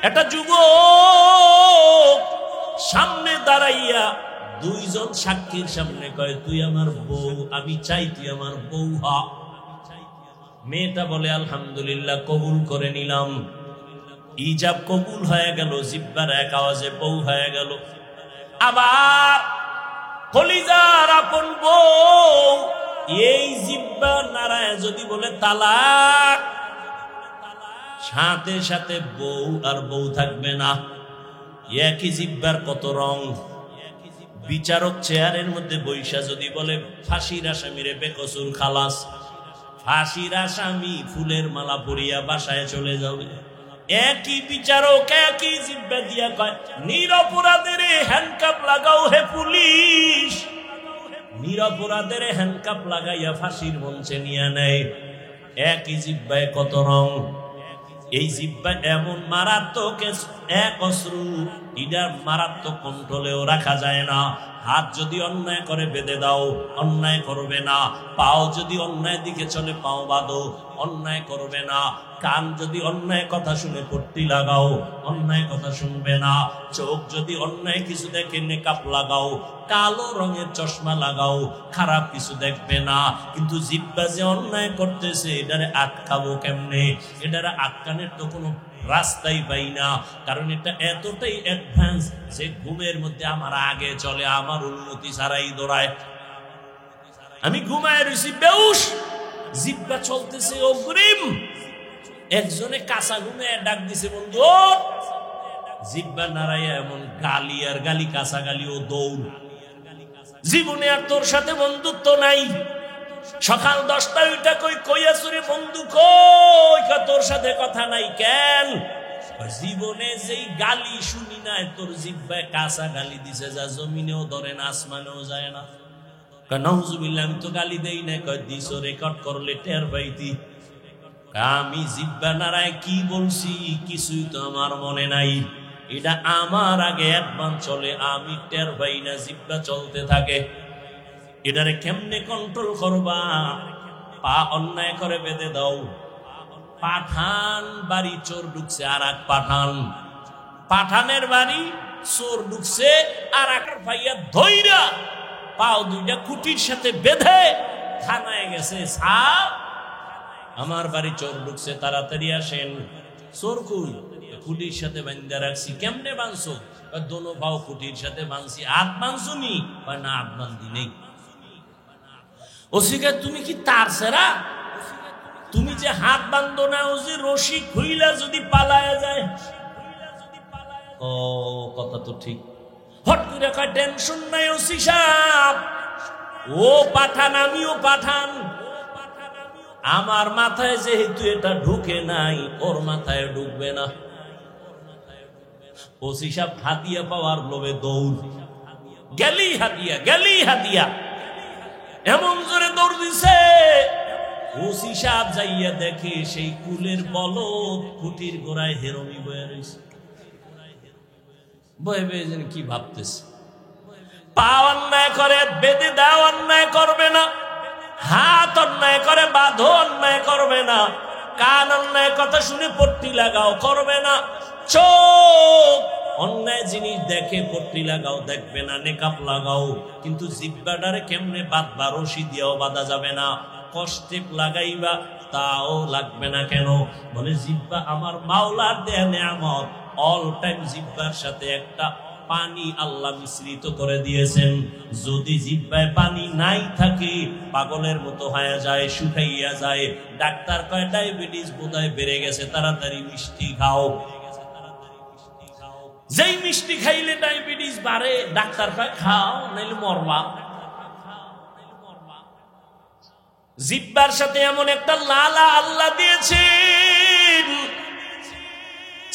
একটা যুবক সামনে দাঁড়াইয়া দুইজন সাক্ষীর সামনে কয় তুই আমার বউ, আমি চাই তুই আমার বউ হ। মেয়েটা বলে আলহামদুলিল্লাহ, কবুল করে নিলাম। ইজাব কবুল হয়ে গেল, জিহ্বার এক আওয়াজে বউ হয়ে গেল। আবার কলিজার আপন বউ, এই জিহ্বা নারায় যদি বলে তালাক, সাথে সাথে বউ আর বউ থাকবে না। একই জিহ্বার কত রং। বিচারক চেয়ারের মধ্যে বৈশা যদি বলে ফাঁসির আসামিরে বেকসুর খালাস, ফাঁসির আসামি ফুলের মালা পরিয়া বাসায় চলে যাবে। একই বিচারক একই জিহ্বা দিয়া কয় নিরপরাধের হ্যান্ডকাপ লাগাও হে পুলিশ, নিরপরাধের হ্যান্ডকাপ লাগাইয়া ফাঁসির মঞ্চে নিয়ে নেয়। একই জিহ্বায় কত রং। এই জিহ্বা এমন মারাত্মক এক অশ্রু, এটার মারাত্মক কন্ট্রোলেও রাখা যায় না। হাত যদি অন্যায় করে বেঁধে দাও, অন্যায় করবে না। পাও যদি অন্যায় দিকে চলে, পাও বাঁধো, অন্যায় করবে না। কান যদি অন্যায় কথা শুনে পট্টি লাগাও, অন্যায় কথা শুনবে না। চোখ যদি অন্যায় কিছু দেখে নেকাপ লাগাও, কালো রঙের চশমা লাগাও, খারাপ কিছু দেখবে না। কিন্তু জিহ্বা যে অন্যায় করতেছে, এটারে আটকাবো কেমনে? এটারে আটকানোর তো কোনো রাস্তাই পাই না। কারণ এটা এতটাই অ্যাডভান্স যে ঘুমের মধ্যে আমার আগে চলে, আমার উন্নতি ছাড়াই দৌড়ায়। আমি ঘুমায় রয়েছি বেউস, জিহ্বা চলতেছে অগ্রিম। একজনে কাঁচা ঘুমে ডাক দিছে, বন্ধু জিহ্বা নাড়াইয়া এমন গালি আর গালি, কাঁচা গালি ও দৌড়। জীবনে আর তোর সাথে বন্ধুত্ব নাই। সকাল 10টায় ওইটা কইয়াছুরি বন্ধু কই, তোর সাথে কথা নাই কেন? জীবনে যেই গালি শুনি না, তোর জিহ্বায় কাঁচা গালি দিছে, যা জমিনেও ধরে না, আসমানেও যায় না। নাউজুবিল্লাহ, আমি তো গালি দেই না। কয় দিছো, রেকর্ড করলে টের পাইতি। আমি জিহ্বা নাড়ায় কি বলছি কিছুই তো আমার মনে নাই। এটা আমার আগে অ্যাডভান্স চলে, আমি টের পাই না, জিহ্বা চলতে থাকে। এটারে কেমনে কন্ট্রোল করবা? পা অন্যায় করে বেঁধে দাও। পাঠান বাড়ি চোর ঢুকছে, আর এক পাঠান, পাঠানের বাড়ি চোর ঢুকছে, আর এক ভাইয়া ধইরা পাও দুইটা কুটির সাথে বেঁধে থানায় গেছে। সাপ, আমার বাড়ি চোর ঢুকছে, তাড়াতাড়ি আসেন। চোর কই? কুটির সাথে বান্ধা রাখছি। কেমনে বাঁধছো? দোনো পাও কুটির সাথে বাঁধছি। হাত বাঁধছো নি? না, হাত বাঁধি নেই। ওসিকা, তুমি কি তার সেরা? তুমি যে হাত বাঁধো না, ও যে রশি খুইলা যদি পালায়া যায়। ও কথা তো ঠিক। হট করে কয় টেনশন নাই ওসি সাহেব, ও পাঠান, আমিও পাঠান। আমার মাথায় যেহেতু এটা ঢুকে নাই, ওর মাথায় ঢুকবে না। ওসি সাহেব হাতিয়া পাওয়ার লোভে দৌড়, গেলি হাতিয়া, গেলি হাতিয়া, এমন জোরে দৌড় দিছে। ওসি সাহেব যাইয়া দেখে সেই কুলের বলদ কুটির গোড়ায় হেরমি বয়ে রয়েছে। বয়ে বয়ে যেন কি ভাবতেছে। পা অন্যায় করে বেঁধে দাও, অন্যায় করবে না। হাত অন্যায় করে বাঁধো, অন্যায় করবে না। কান অন্যায় কথা শুনে পট্টি লাগাও, করবে না। চোখ অন্যায় জিনিস দেখে পট্টি লাগাও, দেখবে না। নেকাপ লাগাও। কিন্তু জিহ্বাটারে কেমনে বাঁধবা? রশি দিয়েও বাঁধা যাবে না। কষ্টে লাগাইবা, তাও লাগবে না। কেন? বলে জিহ্বা আমার মাওলার দেয়া নেয়ামত। অল টাইম জিহ্বার সাথে একটা পানি আল্লাহ মিশ্রিত করে দিয়েছেন। যদি জিহ্বায় পানি নাই থাকে, পাগলের মতো হয়ে যায়, শুকাইয়া যায়। ডাক্তার কয় ডায়াবেটিস বোধহয় বেড়ে গেছে, তাড়াতাড়ি মিষ্টি খাও। যেই মিষ্টি খাইলে ডায়াবেটিস বাড়ে, ডাক্তার কয় খাও, নাইলে মরবা। জিহ্বার সাথে এমন একটা লালা আল্লাহ দিয়েছেন,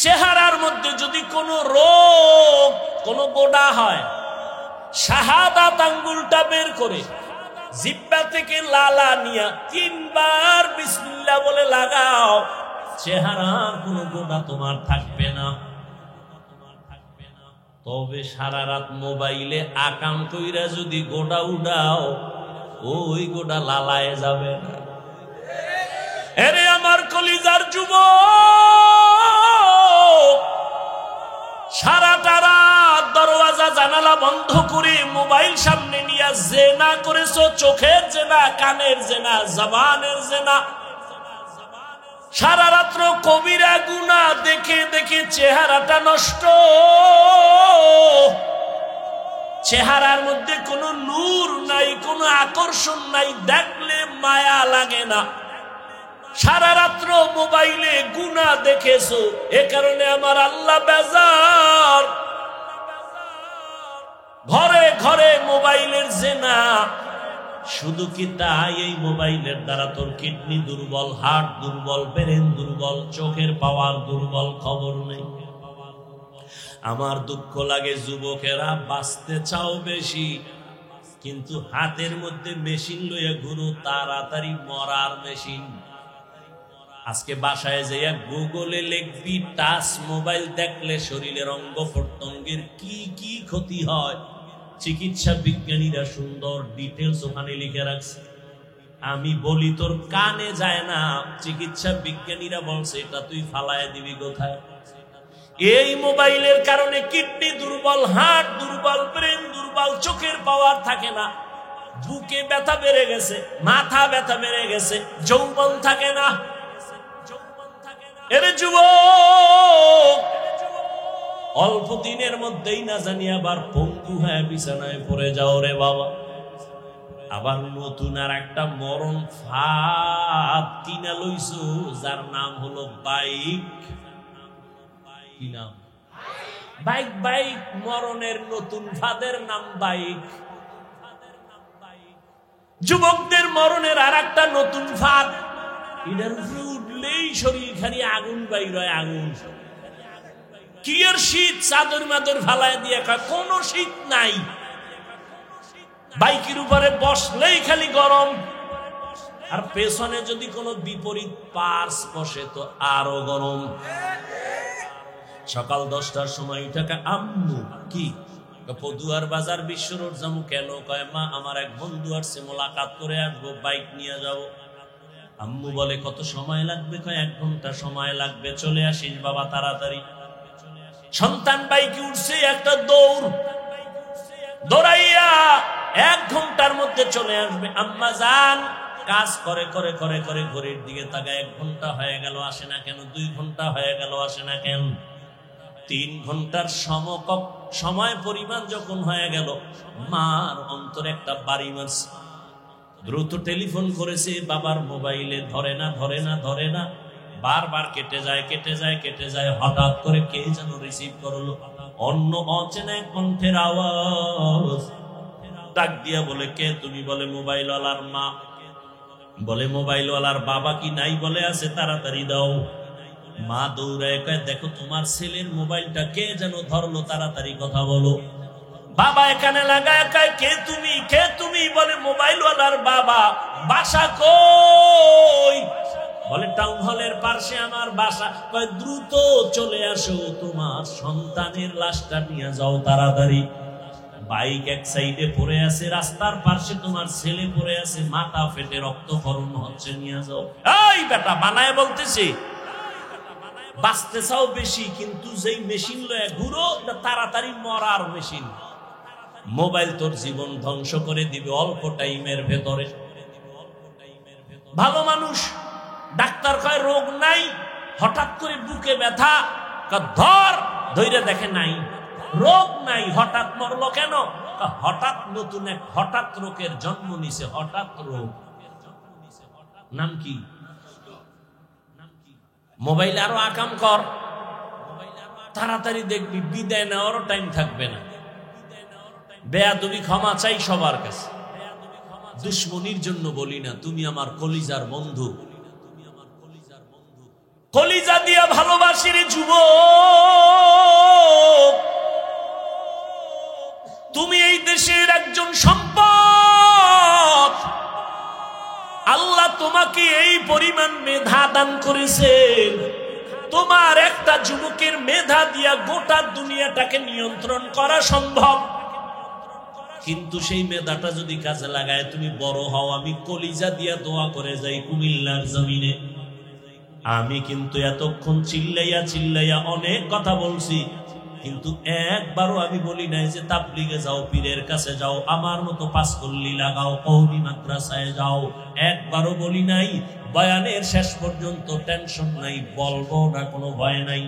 চেহারার মধ্যে যদি কোনো রোগ, কোনো গোডা হয়, শাহাদাত আঙ্গুলটা বের করে জিহ্বা থেকে লালা নিয়া 3 বার বিসমিল্লাহ বলে লাগাও, চেহারার কোনো গোডা তোমার থাকবে না। তবে সারা রাত মোবাইলে আকাম কইরা যদি গোডা উড়াও, ওই গোডা লালায় যাবে না। এরে আমার কলিজার যুবক, সারাটা রাত দরওয়াজা জানালা বন্ধ করে মোবাইল সামনে নিয়ে জেনা করেছো। চোখের জেনা, কানের জেনা, জবানের জেনা। সারা রাত্র কবিরা গুনাহ দেখে দেখে চেহারাটা নষ্ট। চেহারার মধ্যে কোনো নূর নাই, কোনো আকর্ষণ নাই, দেখলে মায়া লাগে না। সারা রাত্র মোবাইলে গুনাহ দেখেছো, এ কারণে আমার আল্লাহ বেজার। ঘরে ঘরে মোবাইলের জেনা। শুধু কি তাই? এই মোবাইলের দ্বারা তোর কিডনি দুর্বল, হার্ট দুর্বল, ব্রেন দুর্বল, চোখের পাওয়ার দুর্বল, খবর নেই। আমার দুঃখ লাগে, যুবকেরা বাঁচতে চাও বেশি, কিন্তু হাতের মধ্যে মেশিন লইয়া ঘুরো, তাড়াতাড়ি মরার মেশিন। আজকে বাসায় যাইয়া গুগলে লিখবি টাচ মোবাইল দেখলে শরীরের অঙ্গ প্রত্যঙ্গের কি কি ক্ষতি হয়, চিকিৎসা বিজ্ঞানীরা সুন্দর ডিটেলস ওখানে লিখে রাখছে। আমি বলি তোর কানে যায় না, চিকিৎসা বিজ্ঞানীরা বলছে এটা তুই ফালায় দিবি কোথায়। এই মোবাইলের কারণে কিডনি দুর্বল, হার্ট দুর্বল, ব্রেন দুর্বল, চোখের পাওয়ার থাকে না, বুকে ব্যথা বেড়ে গেছে, মাথা ব্যথা বেড়ে গেছে, যৌবন থাকে না। এর যুবক অল্প দিনের মধ্যেই না জানি আবার পঙ্গু হয়ে বিছানায় পড়ে যাও রে বাবা। আবার নতুন আর একটা মরণ ফাঁদ কিনা লইছো, যার নাম হলো বাইক। কি নাম? বাইক। বাইক মরণের নতুন ফাঁদের নাম বাইক। যুবকদের মরণের আর একটা নতুন ফাঁদ, এটার উপরে উঠলেই শরীর খালি আগুন বাইর হয়, আগুন। কি আর শীত, চাদর মাদর ফালায় দিয়ে কোনো শীত নাই, বাইকের উপরে বসলেই খালি গরম। আর পেছনে যদি কোনো বিপরীত পার্স বসে তো আরো গরম। সকাল 10টার সময় উঠাকা আম্মু কি পদুয়ার বাজার বিশ্ব রোড যাবো। কেন? কয় মা আমার এক বন্ধু আসছে, মোলাকাত করে আসবো, বাইক নিয়ে যাব। আম্মু বলে কত সময় লাগবে? কয় 1 ঘন্টা সময় লাগবে। চলে আসিস বাবা তাড়াতাড়ি। সন্তান বাইকে উঠছে, একটা দৌড়, দৌড়াইয়া 1 ঘন্টার মধ্যে চলে আসবে। আম্মা যান কাজ করে করে করে করে ঘড়ির দিকে তাকায়, 1 ঘন্টা হয়ে গেল আসে না কেন? 2 ঘন্টা হয়ে গেল আসে না কেন? 3 ঘন্টার সময় পরিমাণ যখন হয়ে গেল, মার অন্তরে একটা বাড়ি মারছে। দ্রুত টেলিফোন করেছে, বাবার মোবাইলে ধরে না ধরে না ধরে না, বারবার কেটে যায় কেটে যায় কেটে যায়। হঠাৎ করে কে যেন রিসিভ করলো, অন্য অচেনা কণ্ঠের আওয়াজ। ডাক দিয়া বলে কে তুমি? বলে মোবাইলওয়ালার মা। বলে মোবাইলওয়ালার বাবা কি নাই? বলে আছে, তাড়াতাড়ি দাও। মা দৌড়ায় কয় দেখো তোমার ছেলের মোবাইলটা কে যেন ধরলো, তাড়াতাড়ি কথা বলো। বাবা এখানে লাগায় কয় কে তুমি? কে তুমি? বলে মোবাইলওয়ালার বাবা। বাসা কই? বলে টাউন হলের পাশে আমার বাসা। কয় দ্রুত চলে আসো, তোমার সন্তানের লাশটা নিয়ে যাও তাড়াতাড়ি। বাইক এক সাইডে পড়ে আছে, রাস্তার পাশে তোমার ছেলে পড়ে আছে, মাথা ফেটে রক্তক্ষরণ হচ্ছে, নিয়ে যাও। এই বেটা বানায় বলতেছি, বাঁচতে চাও বেশি, কিন্তু যেই মেশিন লয়ে ঘুরো তাড়াতাড়ি মরার মেশিন। মোবাইল তোর জীবন ধ্বংস করে দিবে অল্প টাইমের ভেতরে। ভালো মানুষ, ডাক্তার কয় রোগ নাই, হঠাৎ করে বুকে ব্যথা, ধরে দেখে নাই, রোগ নাই, হঠাৎ মরলো কেন? হঠাৎ নতুন এক হঠাৎ রোগের জন্ম নিছে। হঠাৎ রোগ নাম কি? মোবাইল আরো আকাম কর, তাড়াতাড়ি দেখবি বিদায় নেওয়ারও টাইম থাকবে না। বেয়াদবি ক্ষমা চাই সবার কাছে। দুশ্মনির জন্য বলি না, তুমি আমার কলিজার বন্ধু, কলিজা দিয়া ভালোবাসি রে যুবক। তুমি এই দেশের একজন সম্পদ। আল্লাহ তোমাকে এই পরিমাণ মেধা দান করেছেন, তোমার একটা যুবকের মেধা দিয়া গোটা দুনিয়াটাকে নিয়ন্ত্রণ করা সম্ভব। কিন্তু সেই মেধাটা যদি কাজে লাগায় তুমি বড় হও, আমি কলিজা দিয়া দোয়া করে যাই কুমিল্লার জমিনে। আমি কিন্তু এতক্ষণ চিল্লাইয়া চিল্লাইয়া অনেক কথা বলছি, কিন্তু একবারও আমি বলি নাই যে তাবলিগে যাও, পীরের কাছে যাও, আমার মতো পাঁচকল্লি লাগাও, কওমি মাদ্রাসায় যাও। একবারও বলি নাই। বয়ানের শেষ পর্যন্ত টেনশন নাই, বলবো না, কোনো ভয় নাই।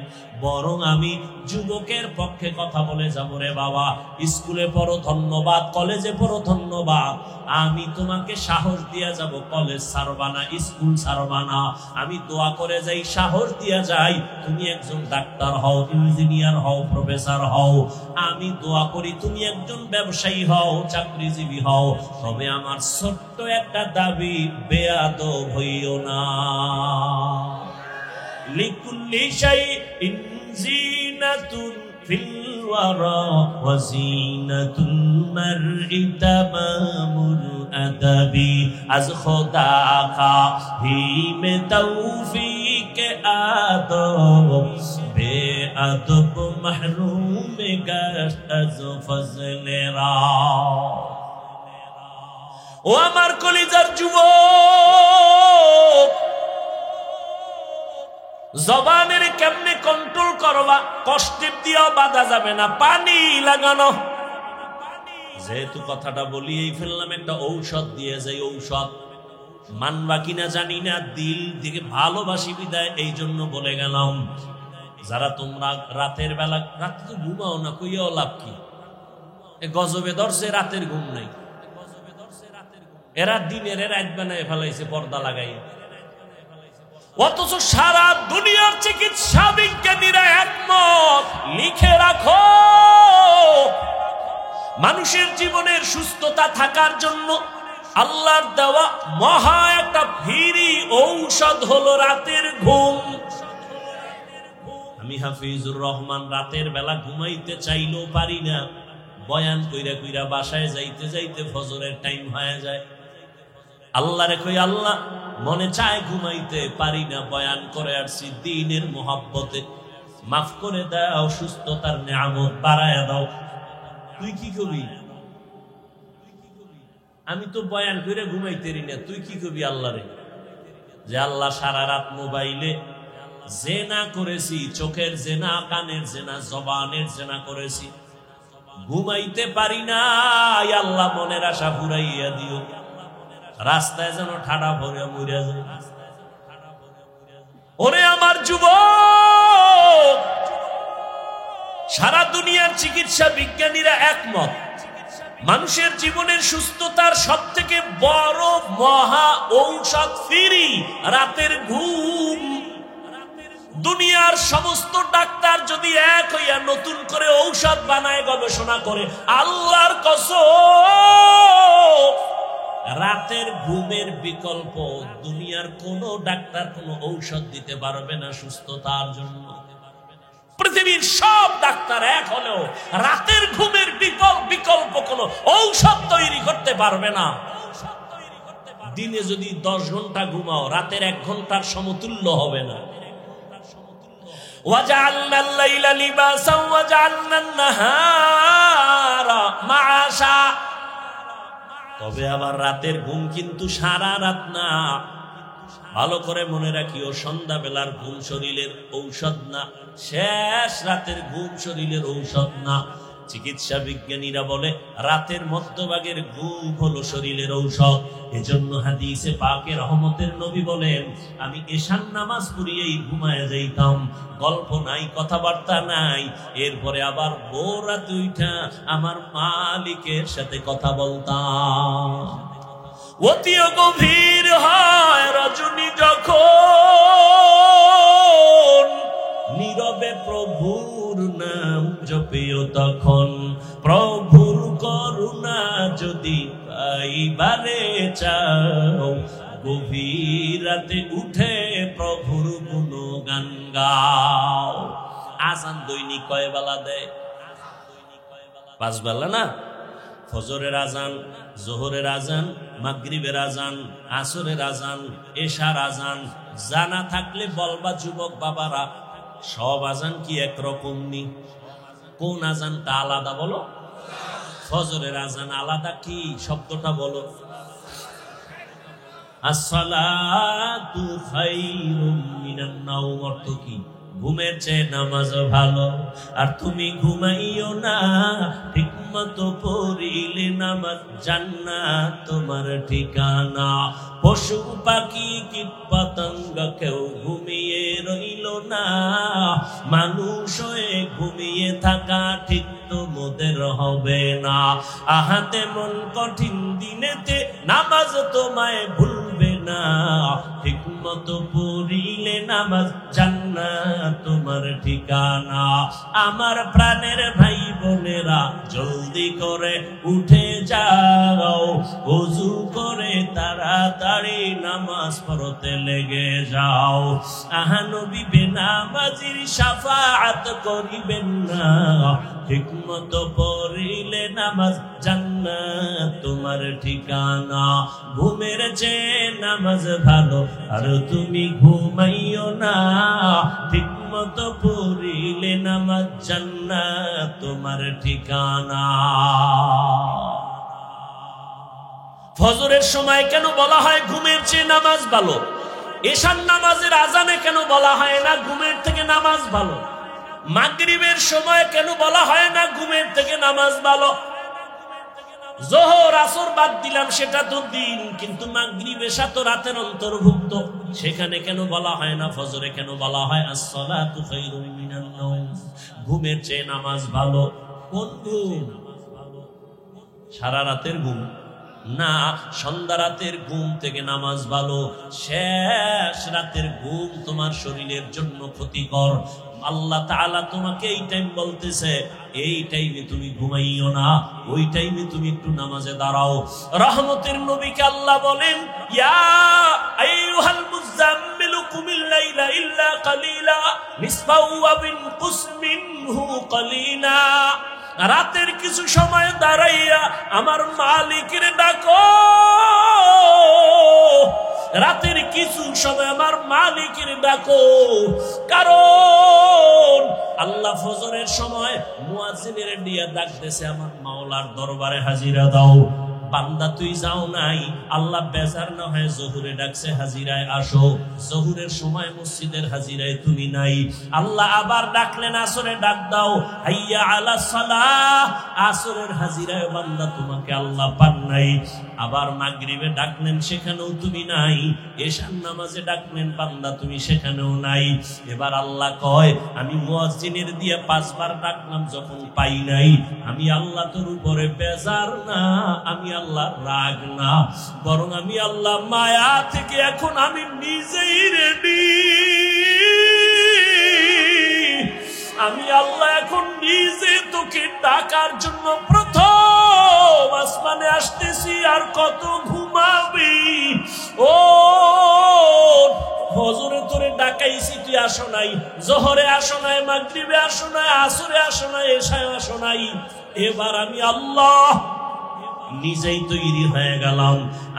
বরং আমি যুবকের পক্ষে কথা বলে যাবো রে বাবা। স্কুলে পড়ো ধন্যবাদ, কলেজে পড়ো ধন্যবাদ, আমি তোমাকে সাহস দিয়া যাব, কলেজ ছাড়বা না, স্কুল ছাড়বা না। আমি দোয়া করে যাই, সাহস দিয়া যাই, তুমি একজন ডাক্তার হও, ইঞ্জিনিয়ার হও, প্রফেসর হও। আমি দোয়া করি তুমি একজন ব্যবসায়ী হও, চাকরিজীবী হও। তবে আমার ছোট্ট একটা দাবি, বেয়াদব হইও না। লিকুল্লি শাইইন জিনাতুন ফিল الورى وزينة المرء تمام الأدب از خدا خواهیم توفیق ادب بے ادب محروم گشت از فضل را ও আমার কলিজার যুবক জবানের কেমনে কন্ট্রোল করবা কষ্টের দিয়েও বাধা যাবে না পানি লাগানো যেহেতু কথাটা বলিয়েই ফেললাম একটা ঔষধ দিয়ে যাই ঔষধ মানবা কিনা জানি না দিল থেকে ভালোবাসি বিদায় এই জন্য বলে গেলাম যারা তোমরা রাতের বেলা রাতে তো ঘুমাও না কইয়াও লাভ কি গজবে ধরছে রাতের ঘুম নাই এরা দিনের রাত বানায় ফেলাইছে পর্দা লাগাই অথচ সারা দুনিয়ার চিকিৎসা বিজ্ঞানীরা একমত লিখে রাখো মানুষের জীবনের সুস্থতা থাকার জন্য আল্লাহর দেওয়া মহা একটা ফ্রি ঔষধ হলো রাতের ঘুম আমি হাফিজুর রহমান রাতের বেলা ঘুমাইতে চাইলেও পারি না বয়ান কইরা কইরা বাসায় যাইতে যাইতে ফজরের টাইম হয়ে যায় আল্লাহরে কই আল্লাহ মনে চায় ঘুমাইতে পারি না বয়ান করে আসছি দ্বীনের মোহাব্বতে মাফ করে দাও সুস্থতার নিয়ামত বাড়ায়া দাও তুই কি কবি আমি তো বয়ান করে ঘুমাইতেরি না তুই কি কবি আল্লাহরে যে আল্লাহ সারা রাত মোবাইলে জেনা করেছি চোখের জেনা কানের জেনা জবানের জেনা করেছি ঘুমাইতে পারি না আল্লাহ মনের আশা পুরাইয়া দিও রাস্তায় যেন ঠাডা ভরে মরিয়া যায় ওরে আমার যুবক সারা দুনিয়ার চিকিৎসা বিজ্ঞানীরা একমত মানুষের জীবনের সুস্থতার সবথেকে বড় মহা ঔষধ ফ্রি রাতের ঘুম দুনিয়ার সমস্ত ডাক্তার যদি এক হইয়া নতুন করে ঔষধ বানায় গবেষণা করে আল্লাহর কসম রাতের ঘুমের বিকল্প দুনিয়ার কোন ডাক্তার কোন ঔষধ দিতে পারবে না সুস্থতার জন্য পৃথিবীর সব ডাক্তার এক হলেও রাতের ঘুমের বিকল্প কোন ঔষধ তৈরি করতে পারবে না দিনে যদি 10 ঘন্টা ঘুমাও রাতের 1 ঘন্টার সমতুল্য হবে না ওয়াজআলনা আল-লাইলা লিবাসান ওয়াজআলনা আন-নাহারা মাআশা তবে আবার রাতের ঘুম কিন্তু সারা রাত না ভালো করে মনে রাখিও সন্ধ্যা বেলার ঘুম শরীরের ঔষধ না শেষ রাতের ঘুম শরীরের ঔষধ না চিকিৎসা বিজ্ঞানীরা বলে রাতের মধ্যভাগের ঘুম হলো শরীরের ঔষধ এজন্য হাদিসে পাকে রহমতের নবী বলেন আমি এশার নামাজ পড়িয়েই ঘুমায় যাইতাম গল্প নাই কথাবার্তা নাই এরপরে আবার ভোর রাতে উঠা আমার মালিকের সাথে কথা বলতাম অতি গভীর হয় রজনী যখন নীরবে প্রভুর নাম জপিও তখন প্রভুর করুণা যদি পাইবারে চাও গভীর রাতে উঠে প্রভুর গুণগান গাও আজান দৈনিক কয় বেলা দেয় 5 বেলা না ফজরের আজান জোহরের আজান মাগরিবের আজান আসরের আজান এশার আজান জানা থাকলে বলবা যুবক বাবারা সব আজান কি একরকম নি কোন আজানটা আলাদা বলো ফজরের আজান আলাদা কি শব্দটা বলো আসসালাতু খায়রুম মিনান নাওম অর্থ কি ঘুমের চেয়ে নামাজ ভালো আর তুমি ঘুমাইও না ঠিকমতো পড়িলে নামাজ জান্নাত তোমার ঠিকানা পশু পাখি কীট পতঙ্গ কেউ ঘুমিয়ে রইল না মানুষ হয়ে ঘুমিয়ে থাকা ঠিক তোমাদের হবে না আহাতে মন কঠিন দিনেতে নামাজ তোমায় ভুলবে না ঠিকমতো পড়িলে নামাজ জান্নাত তোমার ঠিকানা আমার প্রাণের ভাই বোনেরা জলদি জলদি করে উঠে যাও, ওযু করে তাড়াতাড়ি নামাজ পড়তে লেগে যাও। আহা নবী বেনামাজির শাফাআত করিবেন না, ঠিকমতো পড়িলে নামাজ জান্নাত তোমার ঠিকানা। ঘুমের চেয়ে নামাজ ভালো, আর তুমি ঘুমাইও না, ঠিকমতো পড়িলে নামাজ জান্নাত তোমার ঠিকানা। ফজরের সময় কেন বলা হয় ঘুমের চেয়ে নামাজ ভালো? এশার নামাজের আজানে কেন বলা হয় না ঘুমের থেকে নামাজ ভালো? মাগরিবের সময় কেন বলা হয় না ঘুমের থেকে নামাজ ভালো? যোহর আসর বাদ দিলাম, সেটা তো দিন, কিন্তু মাগরিব এশা তো রাতের অন্তর্ভুক্ত, সেখানে কেন বলা হয় না? ফজরে কেন বলা হয় আসসালাতু খায়রুম মিনান নাওম? ঘুমের চেয়ে নামাজ ভালো। কোন ঘুম? সারা রাতের ঘুম না, সন্ধ্যা রাতের ঘুম থেকে নামাজ ভালো। শেষ রাতের ঘুম তোমার শরীরের জন্য ক্ষতিকর। আল্লাহ তাআলা তোমাকে এই টাইম বলতেছে, এই টাইমে তুমি ঘুমাইও না, ওই টাইমে তুমি একটু নামাজে দাঁড়াও। রহমতের নবীকে আল্লাহ বলেন, ইয়া আইয়ুহাল মুযাম্মিলু কুমিল লাইলা ইল্লা কালিলা নিসফাহু ওয়া বিনকুস মিনহু কালিলা। রাতের কিছু সময় দাঁড়াইয়া আমার মালিকের ডাকো, রাতের কিছু সময় আমার মালিকের ডাকো। কারণ আল্লাহ ফজরের সময় মুয়াজ্জিনের দিয়ে ডাকতেছে, আমার মাওলার দরবারে হাজিরা দাও। বান্দা তুই যাও নাই, আল্লাহ বেজার না হয় জোহরে ডাকছে, হাজিরায় আসো। জোহরের সময় মসজিদের হাজিরায় তুমি নাই, আল্লাহ আবার ডাকলেন আসরে ডাক দাও, হাইয়া আলা সালাহ। আসরের হাজিরায় বান্দা তোমাকে আল্লাহ পান নাই। আবার মাগরিবে ডাকলেন, সেখানেও তুমি নাই। এশার নামাজে ডাকলেন বান্দা, তুমি সেখানেও নাই। এবার আল্লাহ কয়, আমি মুয়াজ্জিনের দিয়ে 5 বার ডাকলাম, যখন পাই নাই, আমি আল্লাহ তোর উপরে বেজার না, আমি আল্লাহ রাগ না, বরং আমি আল্লাহ মায়া থেকে এখন আমি নিজেই রেডি। আমি আল্লাহ এখন নিজে তোকে ডাকার জন্য প্রথম আসমানে আসতেছি। আর কত ঘুমাবি? ও ফজরে তোরে ডাকাইছি, তুই আসো নাই, জোহরে আসো নাই, মাগরিবে আসো নাই, আসরে আসো নাই, এশায় আসো নাই। এবার আমি আল্লাহ নিজেই তৈরি হয়ে গেলাম,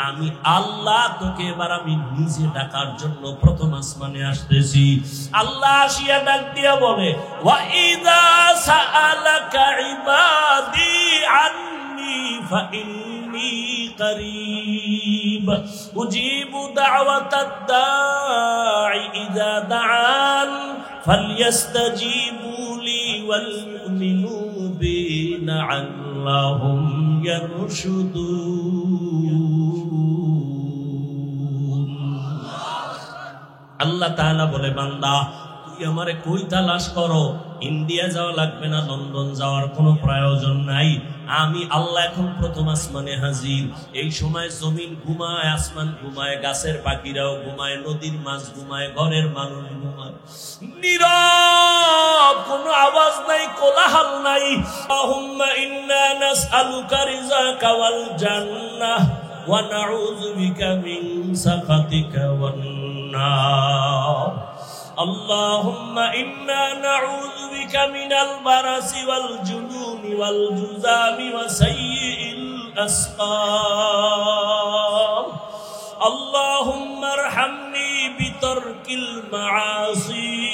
আমি আল্লাহ তোকে এবার আমি নিজে ডাকার জন্য প্রথম আসমানে আসতেছি। আল্লাহ আসিয়া ডাক দিয়া বলে, ওয়া ইযা সাআলাকা ইবাদি আন্নী ফাইন্নী করিব উজিবু দাওয়াতাদ দাঈ ইযা দাআন ফালইস্তাজিবু লি ওয়াল ইউমিনু বি লাআল্লাহুম আল্লাহ তাআলা বলে, বান্দা তুই আমারে কই তালাশ করো? ইন্ডিয়া যাওয়া লাগবে না, লন্ডন যাওয়ার কোনো প্রয়োজন নাই। আমি আল্লাহ এখন প্রথম আসমানে হাজির। এই সময় জমিন ঘুমায়, আসমান ঘুমায়, গাছের পাখিরাও ঘুমায়, নদীর মাছ ঘুমায়, ঘরের মানুষ ঘুমায়, নীরব, কোনো আওয়াজ নাই, কোলাহল নাই। আল্লাহুম্মা ইন্না নাসআলুকা রিযাকা ওয়াল জান্নাহ ওয়া নাউযু বিকা মিন সাখাতিকা ওয়ান নার। اللهم إنا نعوذ بك من البرص والجنون والجذام وسيء الأسقام اللهم ارحمني بترك المعاصي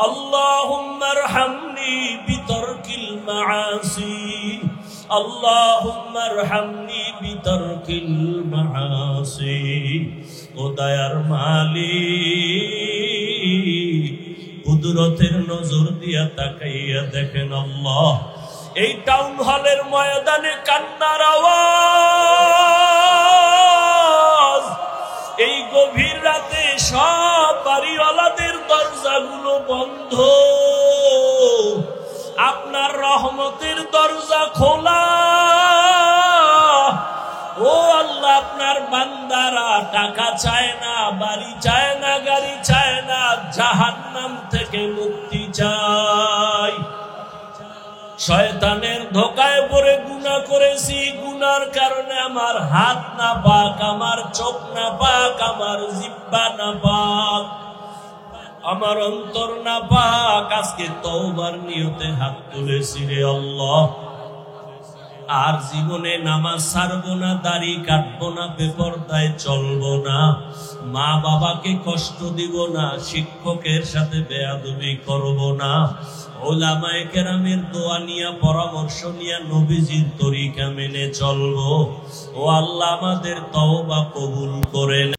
اللهم ارحمني بترك المعاصي اللهم ارحمني بترك المعاصي ও দয়ার মালিক, কুদরতের নজর দিয়া তাকাইয়া দেখেন আল্লাহ, এই টাউন হলের ময়দানে কান্নার আওয়াজ, এই গভীর রাতে সব বাড়িওয়ালাদের দরজাগুলো বন্ধ, আপনার রহমতের দরজা খোলা। ও আল্লাহ, আপনার বান্দারা টাকা চায় না, বাড়ি চায় না, গাড়ি চায় না, জাহান্নাম থেকে মুক্তি চায়। শয়তানের ধোকায় পড়ে গুনাহ করেছি, গুনার কারণে আমার হাত না পাক, আমার চোখ না পাক, আমার জিহ্বা না পাক, আমার অন্তর না পাক। আজকে তওবার নিয়তে হাত তুলেছি রে আল্লাহ, আর জীবনে নামাজ ছাড়বো না, দাড়ি কাটবো না, বেপরদায় চলবো না, মা বাবাকে কষ্ট দিব না, শিক্ষকের সাথে বেয়াদবি করব না, ওলামায়ে কেরামের দোয়া নিয়া, পরামর্শ নিয়া নবীজির তরিকা মেনে চলবো। ও আল্লাহ, আমাদের তওবা কবুল করেন।